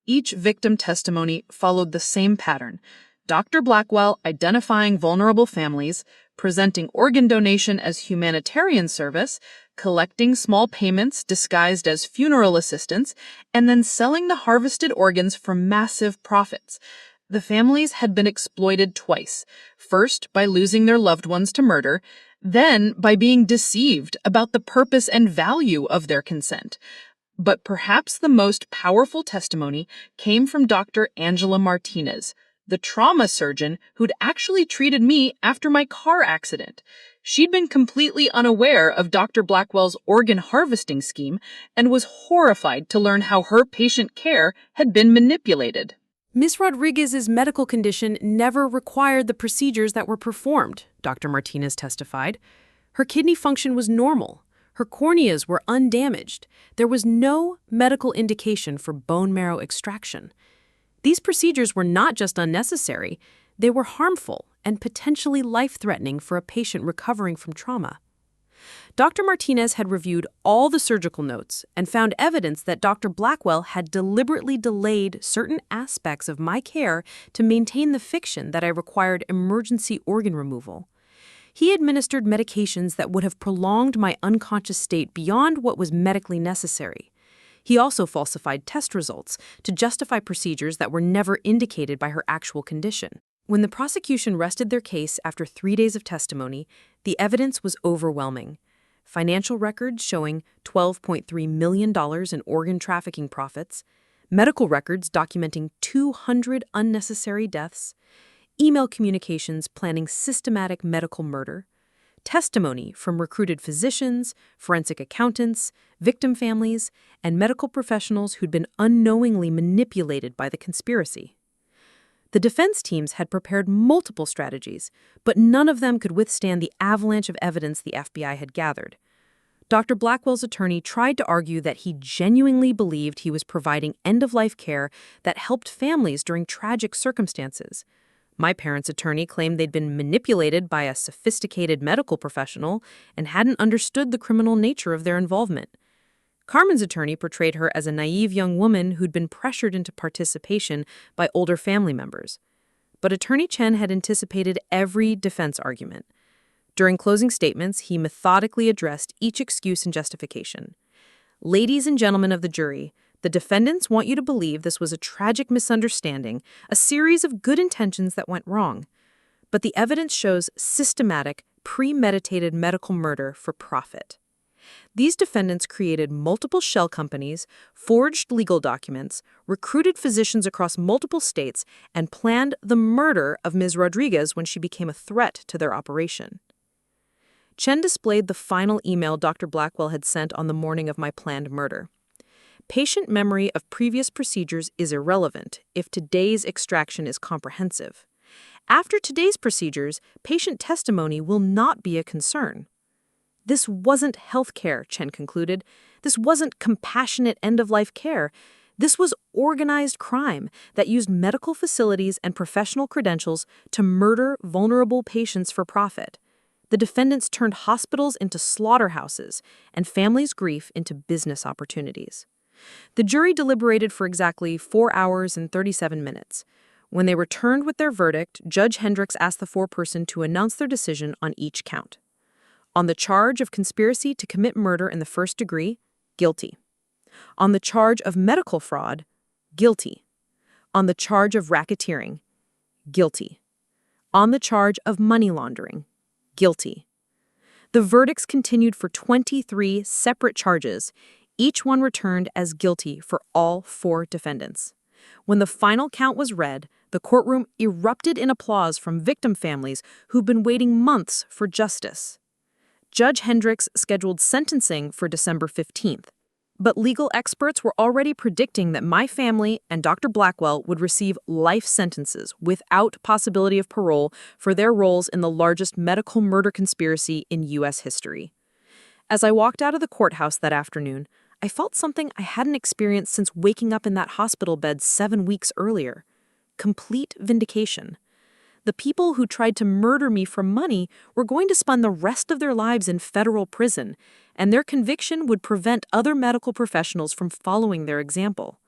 Each victim testimony followed the same pattern. Dr. Blackwell identifying vulnerable families, presenting organ donation as humanitarian service, collecting small payments disguised as funeral assistance, and then selling the harvested organs for massive profits. The families had been exploited twice, first by losing their loved ones to murder, then by being deceived about the purpose and value of their consent. But perhaps the most powerful testimony came from Dr. Angela Martinez, the trauma surgeon who'd actually treated me after my car accident. She'd been completely unaware of Dr. Blackwell's organ harvesting scheme and was horrified to learn how her patient care had been manipulated. Ms. Rodriguez's medical condition never required the procedures that were performed, Dr. Martinez testified. Her kidney function was normal. Her corneas were undamaged. There was no medical indication for bone marrow extraction. These procedures were not just unnecessary, they were harmful and potentially life-threatening for a patient recovering from trauma. Dr. Martinez had reviewed all the surgical notes and found evidence that Dr. Blackwell had deliberately delayed certain aspects of my care to maintain the fiction that I required emergency organ removal. He administered medications that would have prolonged my unconscious state beyond what was medically necessary. He also falsified test results to justify procedures that were never indicated by her actual condition. When the prosecution rested their case after 3 days of testimony, the evidence was overwhelming. Financial records showing $12.3 million in organ trafficking profits, medical records documenting 200 unnecessary deaths, email communications planning systematic medical murder, testimony from recruited physicians, forensic accountants, victim families, and medical professionals who'd been unknowingly manipulated by the conspiracy. The defense teams had prepared multiple strategies, but none of them could withstand the avalanche of evidence the FBI had gathered. Dr. Blackwell's attorney tried to argue that he genuinely believed he was providing end-of-life care that helped families during tragic circumstances. My parents' attorney claimed they'd been manipulated by a sophisticated medical professional and hadn't understood the criminal nature of their involvement. Carmen's attorney portrayed her as a naive young woman who'd been pressured into participation by older family members. But Attorney Chen had anticipated every defense argument. During closing statements, he methodically addressed each excuse and justification. Ladies and gentlemen of the jury, the defendants want you to believe this was a tragic misunderstanding, a series of good intentions that went wrong. But the evidence shows systematic, premeditated medical murder for profit. These defendants created multiple shell companies, forged legal documents, recruited physicians across multiple states, and planned the murder of Ms. Rodriguez when she became a threat to their operation. Chen displayed the final email Dr. Blackwell had sent on the morning of my planned murder. Patient memory of previous procedures is irrelevant if today's extraction is comprehensive. After today's procedures, patient testimony will not be a concern. This wasn't health care, Chen concluded. This wasn't compassionate end-of-life care. This was organized crime that used medical facilities and professional credentials to murder vulnerable patients for profit. The defendants turned hospitals into slaughterhouses and families' grief into business opportunities. The jury deliberated for exactly 4 hours and 37 minutes. When they returned with their verdict, Judge Hendricks asked the foreperson to announce their decision on each count. On the charge of conspiracy to commit murder in the first degree, guilty. On the charge of medical fraud, guilty. On the charge of racketeering, guilty. on the charge of money laundering. Guilty. The verdicts continued for 23 separate charges, each one returned as guilty for all 4 defendants. When the final count was read, the courtroom erupted in applause from victim families who've been waiting months for justice. Judge Hendricks scheduled sentencing for December 15th, but legal experts were already predicting that my family and Dr. Blackwell would receive life sentences without possibility of parole for their roles in the largest medical murder conspiracy in U.S. history. As I walked out of the courthouse that afternoon, I felt something I hadn't experienced since waking up in that hospital bed 7 weeks earlier. Complete vindication. The people who tried to murder me for money were going to spend the rest of their lives in federal prison, and their conviction would prevent other medical professionals from following their example.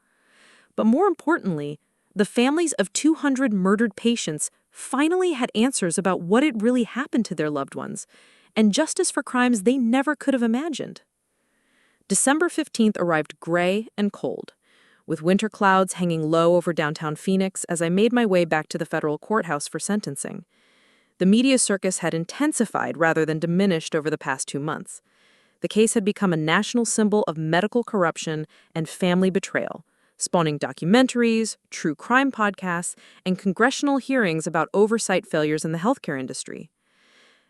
But more importantly, the families of 200 murdered patients finally had answers about what had really happened to their loved ones, and justice for crimes they never could have imagined. December 15th arrived gray and cold, with winter clouds hanging low over downtown Phoenix as I made my way back to the federal courthouse for sentencing. The media circus had intensified rather than diminished over the past 2 months. The case had become a national symbol of medical corruption and family betrayal, spawning documentaries, true crime podcasts, and congressional hearings about oversight failures in the healthcare industry.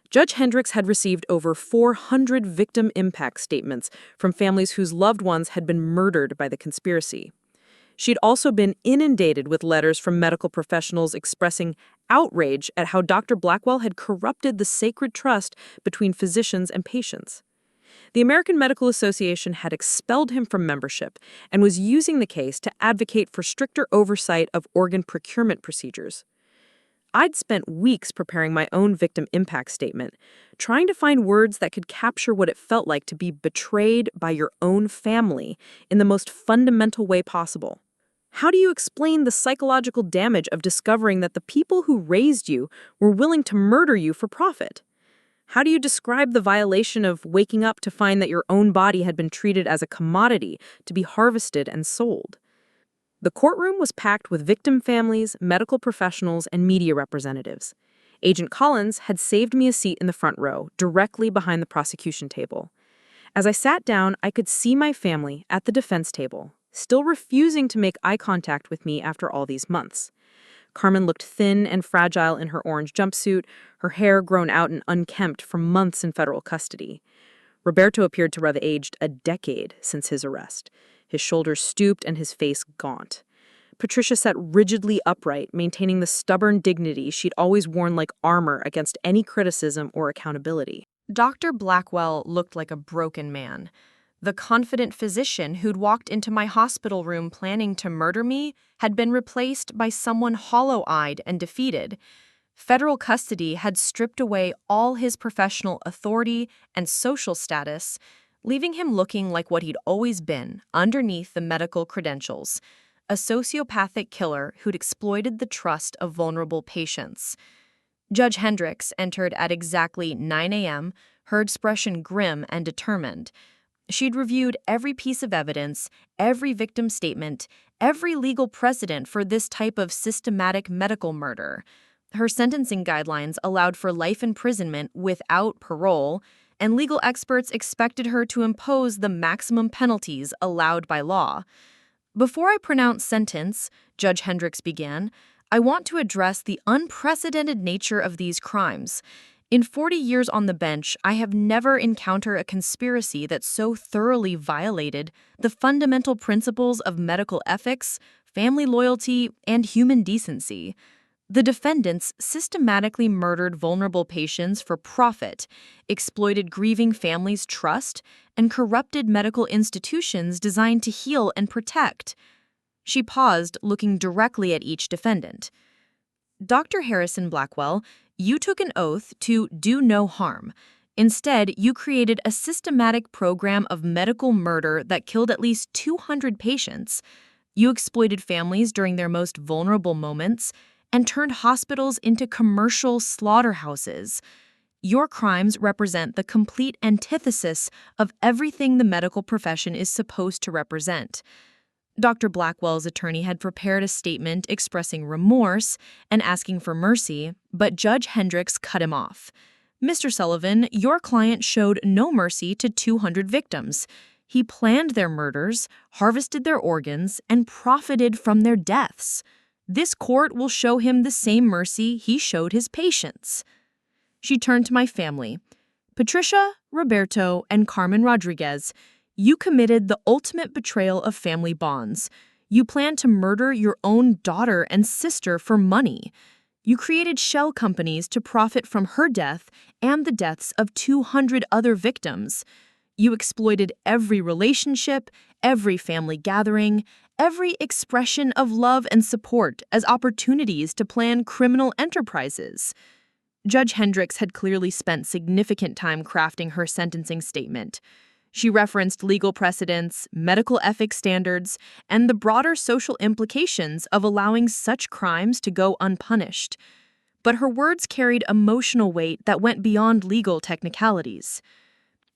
Judge Hendricks had received over 400 victim impact statements from families whose loved ones had been murdered by the conspiracy. She'd also been inundated with letters from medical professionals expressing outrage at how Dr. Blackwell had corrupted the sacred trust between physicians and patients. The American Medical Association had expelled him from membership and was using the case to advocate for stricter oversight of organ procurement procedures. I'd spent weeks preparing my own victim impact statement, trying to find words that could capture what it felt like to be betrayed by your own family in the most fundamental way possible. How do you explain the psychological damage of discovering that the people who raised you were willing to murder you for profit? How do you describe the violation of waking up to find that your own body had been treated as a commodity to be harvested and sold? The courtroom was packed with victim families, medical professionals, and media representatives. Agent Collins had saved me a seat in the front row, directly behind the prosecution table. As I sat down, I could see my family at the defense table, still refusing to make eye contact with me after all these months. Carmen looked thin and fragile in her orange jumpsuit, her hair grown out and unkempt from months in federal custody. Roberto appeared to have aged a decade since his arrest, his shoulders stooped and his face gaunt. Patricia sat rigidly upright, maintaining the stubborn dignity she'd always worn like armor against any criticism or accountability. Dr. Blackwell looked like a broken man. The confident physician who'd walked into my hospital room planning to murder me had been replaced by someone hollow-eyed and defeated. Federal custody had stripped away all his professional authority and social status, leaving him looking like what he'd always been underneath the medical credentials, a sociopathic killer who'd exploited the trust of vulnerable patients. Judge Hendricks entered at exactly 9 a.m., her expression grim and determined. She'd reviewed every piece of evidence, every victim statement, every legal precedent for this type of systematic medical murder. Her sentencing guidelines allowed for life imprisonment without parole, and legal experts expected her to impose the maximum penalties allowed by law. Before I pronounce sentence, Judge Hendricks began, I want to address the unprecedented nature of these crimes. In 40 years on the bench, I have never encountered a conspiracy that so thoroughly violated the fundamental principles of medical ethics, family loyalty, and human decency. The defendants systematically murdered vulnerable patients for profit, exploited grieving families' trust, and corrupted medical institutions designed to heal and protect. She paused, looking directly at each defendant. Dr. Harrison Blackwell, you took an oath to do no harm. Instead, you created a systematic program of medical murder that killed at least 200 patients. You exploited families during their most vulnerable moments and turned hospitals into commercial slaughterhouses. Your crimes represent the complete antithesis of everything the medical profession is supposed to represent. Dr. Blackwell's attorney had prepared a statement expressing remorse and asking for mercy, but Judge Hendricks cut him off. "Mr. Sullivan, your client showed no mercy to 200 victims. He planned their murders, harvested their organs, and profited from their deaths. This court will show him the same mercy he showed his patients." She turned to my family. "Patricia, Roberto, and Carmen Rodriguez, you committed the ultimate betrayal of family bonds. You planned to murder your own daughter and sister for money. You created shell companies to profit from her death and the deaths of 200 other victims. You exploited every relationship, every family gathering, every expression of love and support as opportunities to plan criminal enterprises." Judge Hendricks had clearly spent significant time crafting her sentencing statement. She referenced legal precedents, medical ethics standards, and the broader social implications of allowing such crimes to go unpunished. But her words carried emotional weight that went beyond legal technicalities.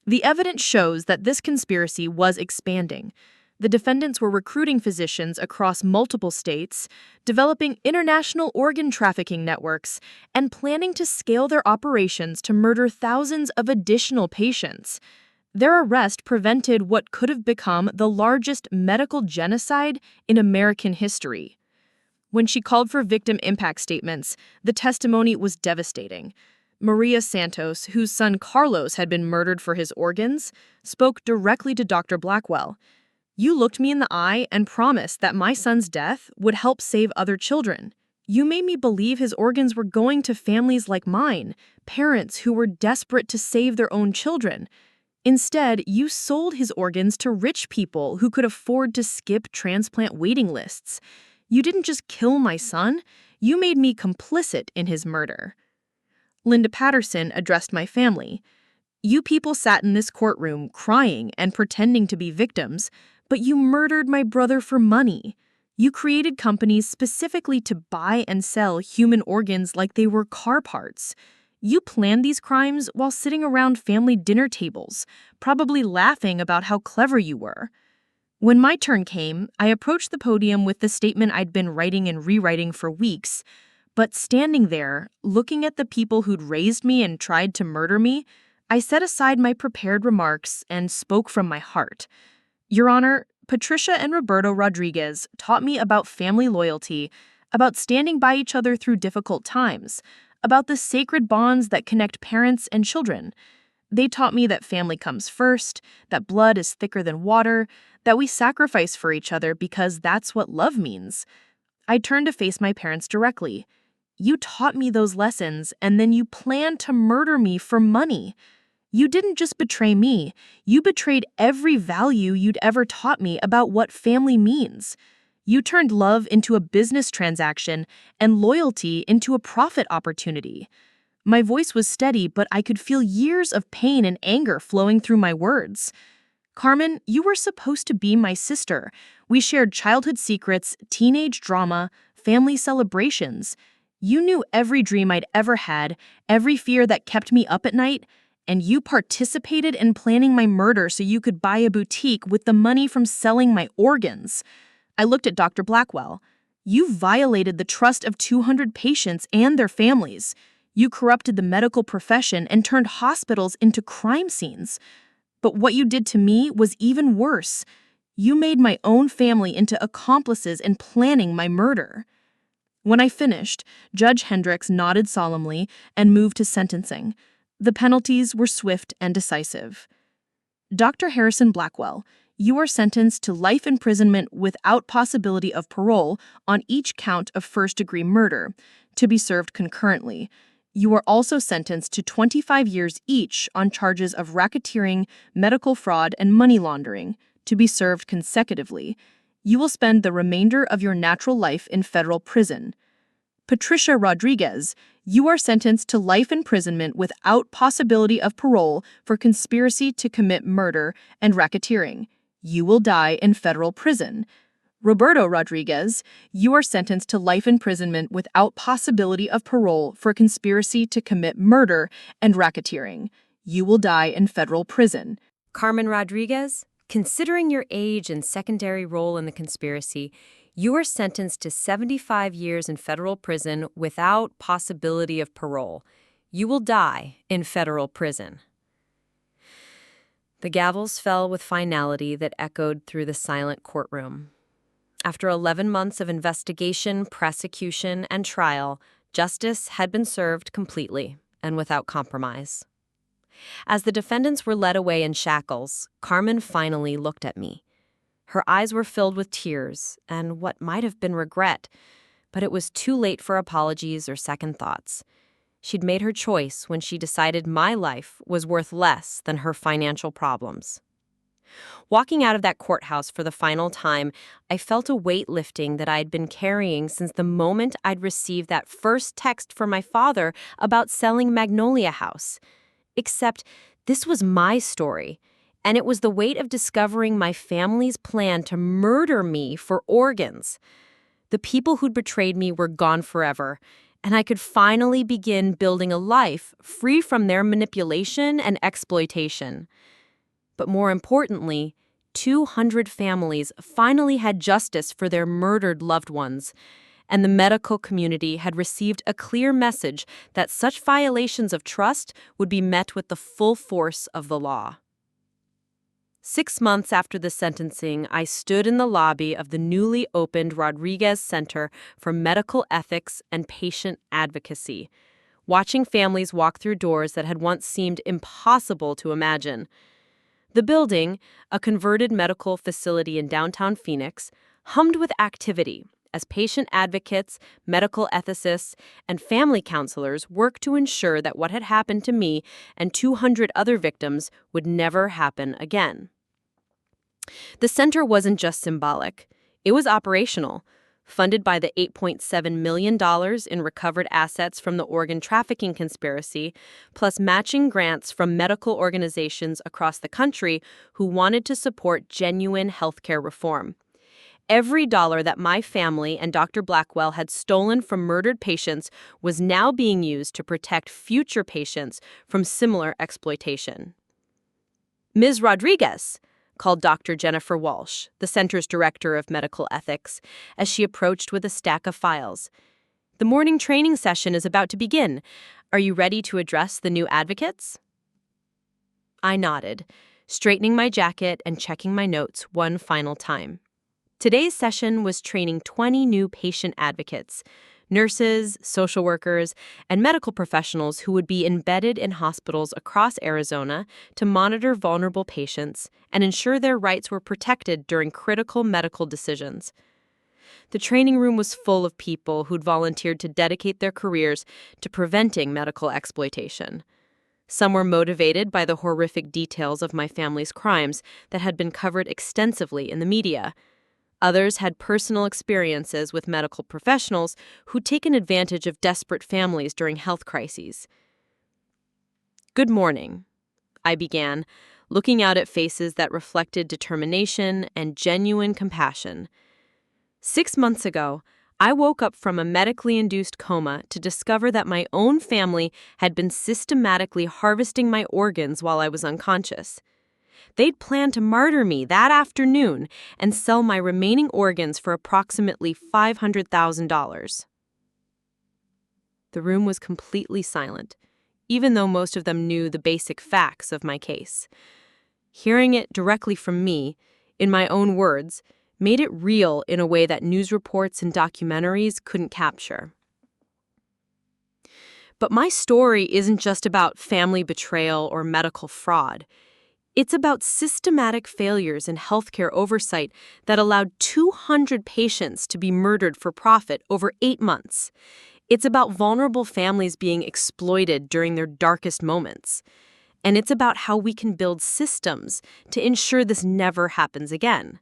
The evidence shows that this conspiracy was expanding. The defendants were recruiting physicians across multiple states, developing international organ trafficking networks, and planning to scale their operations to murder thousands of additional patients. Their arrest prevented what could have become the largest medical genocide in American history. When she called for victim impact statements, the testimony was devastating. Maria Santos, whose son Carlos had been murdered for his organs, spoke directly to Dr. Blackwell. "You looked me in the eye and promised that my son's death would help save other children. You made me believe his organs were going to families like mine, parents who were desperate to save their own children. Instead, you sold his organs to rich people who could afford to skip transplant waiting lists. You didn't just kill my son, you made me complicit in his murder." Linda Patterson addressed my family. "You people sat in this courtroom crying and pretending to be victims, but you murdered my brother for money. You created companies specifically to buy and sell human organs like they were car parts. You planned these crimes while sitting around family dinner tables, probably laughing about how clever you were." When my turn came, I approached the podium with the statement I'd been writing and rewriting for weeks. But standing there, looking at the people who'd raised me and tried to murder me, I set aside my prepared remarks and spoke from my heart. "Your Honor, Patricia and Roberto Rodriguez taught me about family loyalty, about standing by each other through difficult times, about the sacred bonds that connect parents and children. They taught me that family comes first, that blood is thicker than water, that we sacrifice for each other because that's what love means." I turned to face my parents directly. "You taught me those lessons, and then you planned to murder me for money. You didn't just betray me, you betrayed every value you'd ever taught me about what family means. You turned love into a business transaction and loyalty into a profit opportunity." My voice was steady, but I could feel years of pain and anger flowing through my words. "Carmen, you were supposed to be my sister. We shared childhood secrets, teenage drama, family celebrations. You knew every dream I'd ever had, every fear that kept me up at night, and you participated in planning my murder so you could buy a boutique with the money from selling my organs." I looked at Dr. Blackwell. "You violated the trust of 200 patients and their families. You corrupted the medical profession and turned hospitals into crime scenes. But what you did to me was even worse. You made my own family into accomplices in planning my murder." When I finished, Judge Hendricks nodded solemnly and moved to sentencing. The penalties were swift and decisive. "Dr. Harrison Blackwell, you are sentenced to life imprisonment without possibility of parole on each count of first-degree murder, to be served concurrently. You are also sentenced to 25 years each on charges of racketeering, medical fraud, and money laundering, to be served consecutively. You will spend the remainder of your natural life in federal prison. Patricia Rodriguez, you are sentenced to life imprisonment without possibility of parole for conspiracy to commit murder and racketeering. You will die in federal prison. Roberto Rodriguez, you are sentenced to life imprisonment without possibility of parole for conspiracy to commit murder and racketeering. You will die in federal prison." Carmen Rodriguez, Considering your age and secondary role in the conspiracy, you are sentenced to 75 years in federal prison without possibility of parole. You will die in federal prison." The gavels fell with finality that echoed through the silent courtroom. After 11 months of investigation, prosecution, and trial, justice had been served completely and without compromise. As the defendants were led away in shackles, Carmen finally looked at me. Her eyes were filled with tears and what might have been regret, but it was too late for apologies or second thoughts. She'd made her choice when she decided my life was worth less than her financial problems. Walking out of that courthouse for the final time, I felt a weight lifting that I'd been carrying since the moment I'd received that first text from my father about selling Magnolia House. Except this was my story, and it was the weight of discovering my family's plan to murder me for organs. The people who'd betrayed me were gone forever, and I could finally begin building a life free from their manipulation and exploitation. But more importantly, 200 families finally had justice for their murdered loved ones, and the medical community had received a clear message that such violations of trust would be met with the full force of the law. 6 months after the sentencing, I stood in the lobby of the newly opened Rodriguez Center for Medical Ethics and Patient Advocacy, watching families walk through doors that had once seemed impossible to imagine. The building, a converted medical facility in downtown Phoenix, hummed with activity as patient advocates, medical ethicists, and family counselors worked to ensure that what had happened to me and 200 other victims would never happen again. The center wasn't just symbolic. It was operational. Funded by the $8.7 million in recovered assets from the organ trafficking conspiracy, plus matching grants from medical organizations across the country who wanted to support genuine healthcare reform. Every dollar that my family and Dr. Blackwell had stolen from murdered patients was now being used to protect future patients from similar exploitation. "Ms. Rodriguez," called Dr. Jennifer Walsh, the center's director of medical ethics, as she approached with a stack of files. "The morning training session is about to begin. Are you ready to address the new advocates?" I nodded, straightening my jacket and checking my notes one final time. Today's session was training 20 new patient advocates, nurses, social workers, and medical professionals who would be embedded in hospitals across Arizona to monitor vulnerable patients and ensure their rights were protected during critical medical decisions. The training room was full of people who'd volunteered to dedicate their careers to preventing medical exploitation. Some were motivated by the horrific details of my family's crimes that had been covered extensively in the media. Others had personal experiences with medical professionals who'd taken advantage of desperate families during health crises. "Good morning," I began, looking out at faces that reflected determination and genuine compassion. 6 months ago, I woke up from a medically induced coma to discover that my own family had been systematically harvesting my organs while I was unconscious. They'd planned to murder me that afternoon and sell my remaining organs for approximately $500,000. The room was completely silent, even though most of them knew the basic facts of my case. Hearing it directly from me, in my own words, made it real in a way that news reports and documentaries couldn't capture. But my story isn't just about family betrayal or medical fraud. It's about systematic failures in healthcare oversight that allowed 200 patients to be murdered for profit over 8 months. It's about vulnerable families being exploited during their darkest moments. And it's about how we can build systems to ensure this never happens again.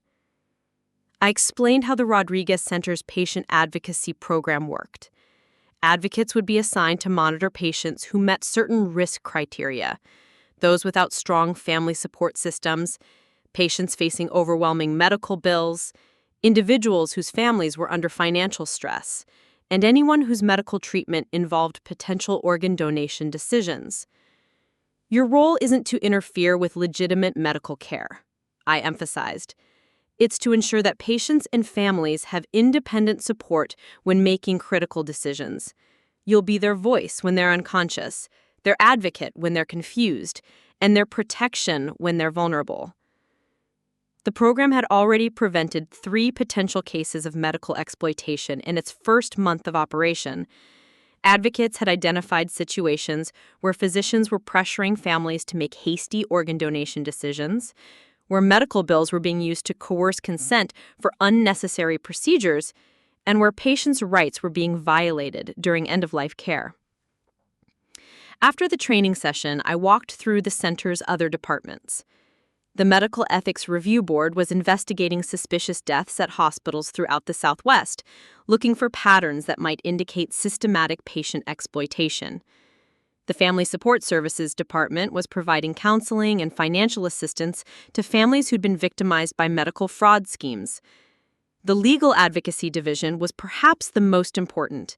I explained how the Rodriguez Center's patient advocacy program worked. Advocates would be assigned to monitor patients who met certain risk criteria: those without strong family support systems, patients facing overwhelming medical bills, individuals whose families were under financial stress, and anyone whose medical treatment involved potential organ donation decisions. Your role isn't to interfere with legitimate medical care. I emphasized. It's to ensure that patients and families have independent support when making critical decisions. You'll be their voice when they're unconscious, their advocate when they're confused, and their protection when they're vulnerable. The program had already prevented 3 potential cases of medical exploitation in its first month of operation. Advocates had identified situations where physicians were pressuring families to make hasty organ donation decisions, where medical bills were being used to coerce consent for unnecessary procedures, and where patients' rights were being violated during end-of-life care. After the training session, I walked through the center's other departments. The Medical Ethics Review Board was investigating suspicious deaths at hospitals throughout the Southwest, looking for patterns that might indicate systematic patient exploitation. The Family Support Services Department was providing counseling and financial assistance to families who'd been victimized by medical fraud schemes. The Legal Advocacy Division was perhaps the most important.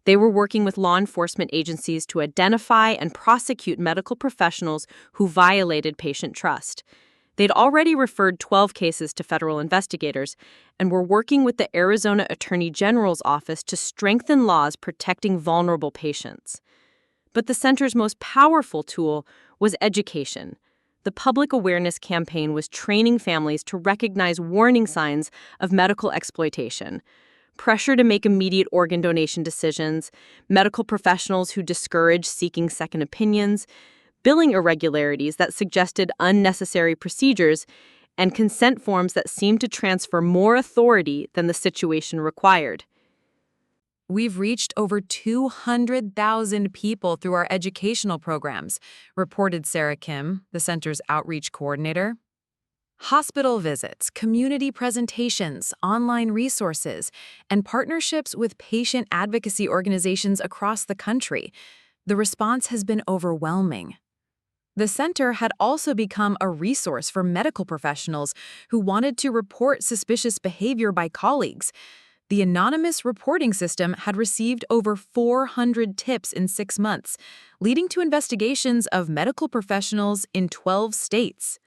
They were working with law enforcement agencies to identify and prosecute medical professionals who violated patient trust. They'd already referred 12 cases to federal investigators and were working with the Arizona Attorney General's office to strengthen laws protecting vulnerable patients. But the center's most powerful tool was education. The public awareness campaign was training families to recognize warning signs of medical exploitation, pressure to make immediate organ donation decisions, medical professionals who discourage seeking second opinions, billing irregularities that suggested unnecessary procedures, and consent forms that seemed to transfer more authority than the situation required. We've reached over 200,000 people through our educational programs, reported Sarah Kim, the center's outreach coordinator. Hospital visits, community presentations, online resources, and partnerships with patient advocacy organizations across the country. The response has been overwhelming. The center had also become a resource for medical professionals who wanted to report suspicious behavior by colleagues. The anonymous reporting system had received over 400 tips in 6 months, leading to investigations of medical professionals in 12 states.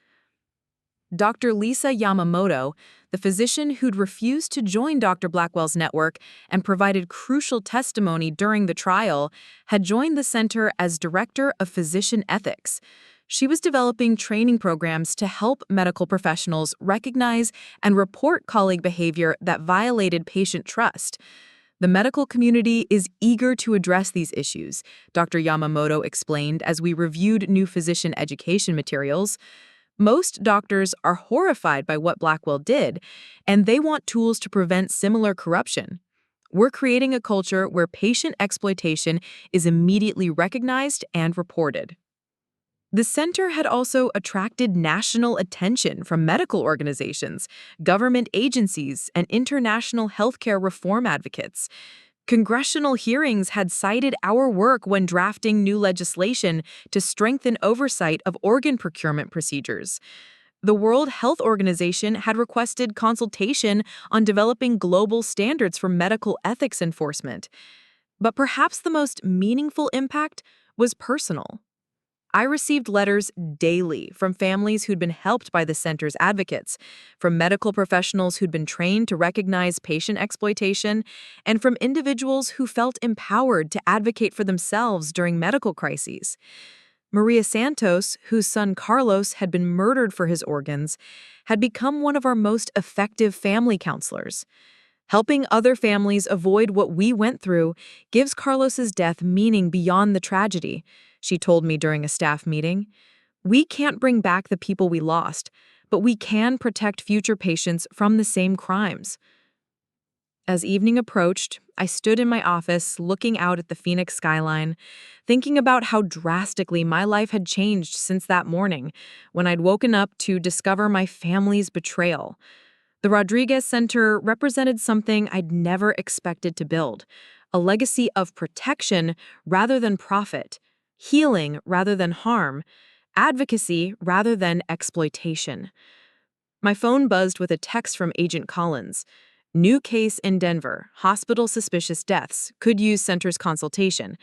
Dr. Lisa Yamamoto, the physician who'd refused to join Dr. Blackwell's network and provided crucial testimony during the trial, had joined the center as Director of Physician Ethics. She was developing training programs to help medical professionals recognize and report colleague behavior that violated patient trust. The medical community is eager to address these issues, Dr. Yamamoto explained as we reviewed new physician education materials. Most doctors are horrified by what Blackwell did, and they want tools to prevent similar corruption. We're creating a culture where patient exploitation is immediately recognized and reported. The center had also attracted national attention from medical organizations, government agencies, and international healthcare reform advocates. Congressional hearings had cited our work when drafting new legislation to strengthen oversight of organ procurement procedures. The World Health Organization had requested consultation on developing global standards for medical ethics enforcement. But perhaps the most meaningful impact was personal. I received letters daily from families who'd been helped by the center's advocates, from medical professionals who'd been trained to recognize patient exploitation, and from individuals who felt empowered to advocate for themselves during medical crises. Maria Santos, whose son Carlos had been murdered for his organs, had become one of our most effective family counselors. Helping other families avoid what we went through gives Carlos's death meaning beyond the tragedy, she told me during a staff meeting. We can't bring back the people we lost, but we can protect future patients from the same crimes. As evening approached, I stood in my office looking out at the Phoenix skyline, thinking about how drastically my life had changed since that morning when I'd woken up to discover my family's betrayal. The Rodriguez Center represented something I'd never expected to build, a legacy of protection rather than profit, healing rather than harm, advocacy rather than exploitation. My phone buzzed with a text from Agent Collins. New case in Denver, hospital suspicious deaths, could use center's consultation.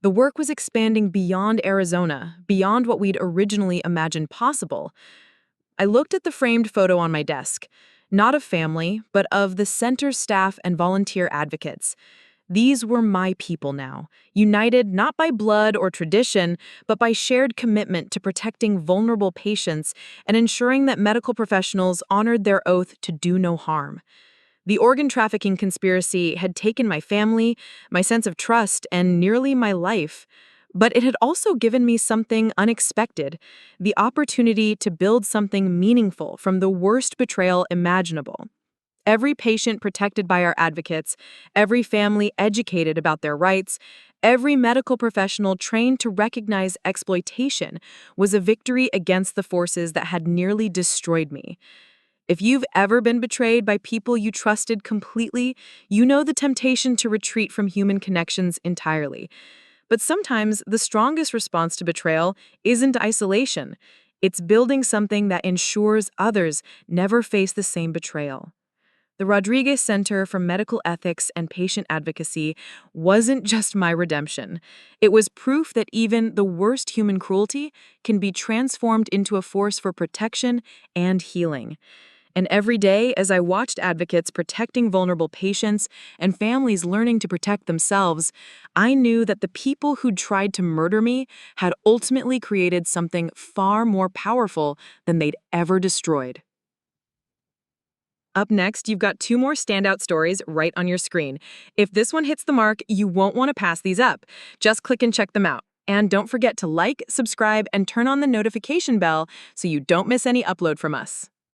The work was expanding beyond Arizona, beyond what we'd originally imagined possible. I looked at the framed photo on my desk, not of family, but of the center staff and volunteer advocates. These were my people now, united not by blood or tradition, but by shared commitment to protecting vulnerable patients and ensuring that medical professionals honored their oath to do no harm. The organ trafficking conspiracy had taken my family, my sense of trust, and nearly my life. But it had also given me something unexpected, the opportunity to build something meaningful from the worst betrayal imaginable. Every patient protected by our advocates, every family educated about their rights, every medical professional trained to recognize exploitation was a victory against the forces that had nearly destroyed me. If you've ever been betrayed by people you trusted completely, you know the temptation to retreat from human connections entirely. But sometimes the strongest response to betrayal isn't isolation. It's building something that ensures others never face the same betrayal. The Rodriguez Center for Medical Ethics and Patient Advocacy wasn't just my redemption. It was proof that even the worst human cruelty can be transformed into a force for protection and healing. And every day, as I watched advocates protecting vulnerable patients and families learning to protect themselves, I knew that the people who'd tried to murder me had ultimately created something far more powerful than they'd ever destroyed. Up next, you've got 2 more standout stories right on your screen. If this one hits the mark, you won't want to pass these up. Just click and check them out. And don't forget to like, subscribe, and turn on the notification bell so you don't miss any upload from us.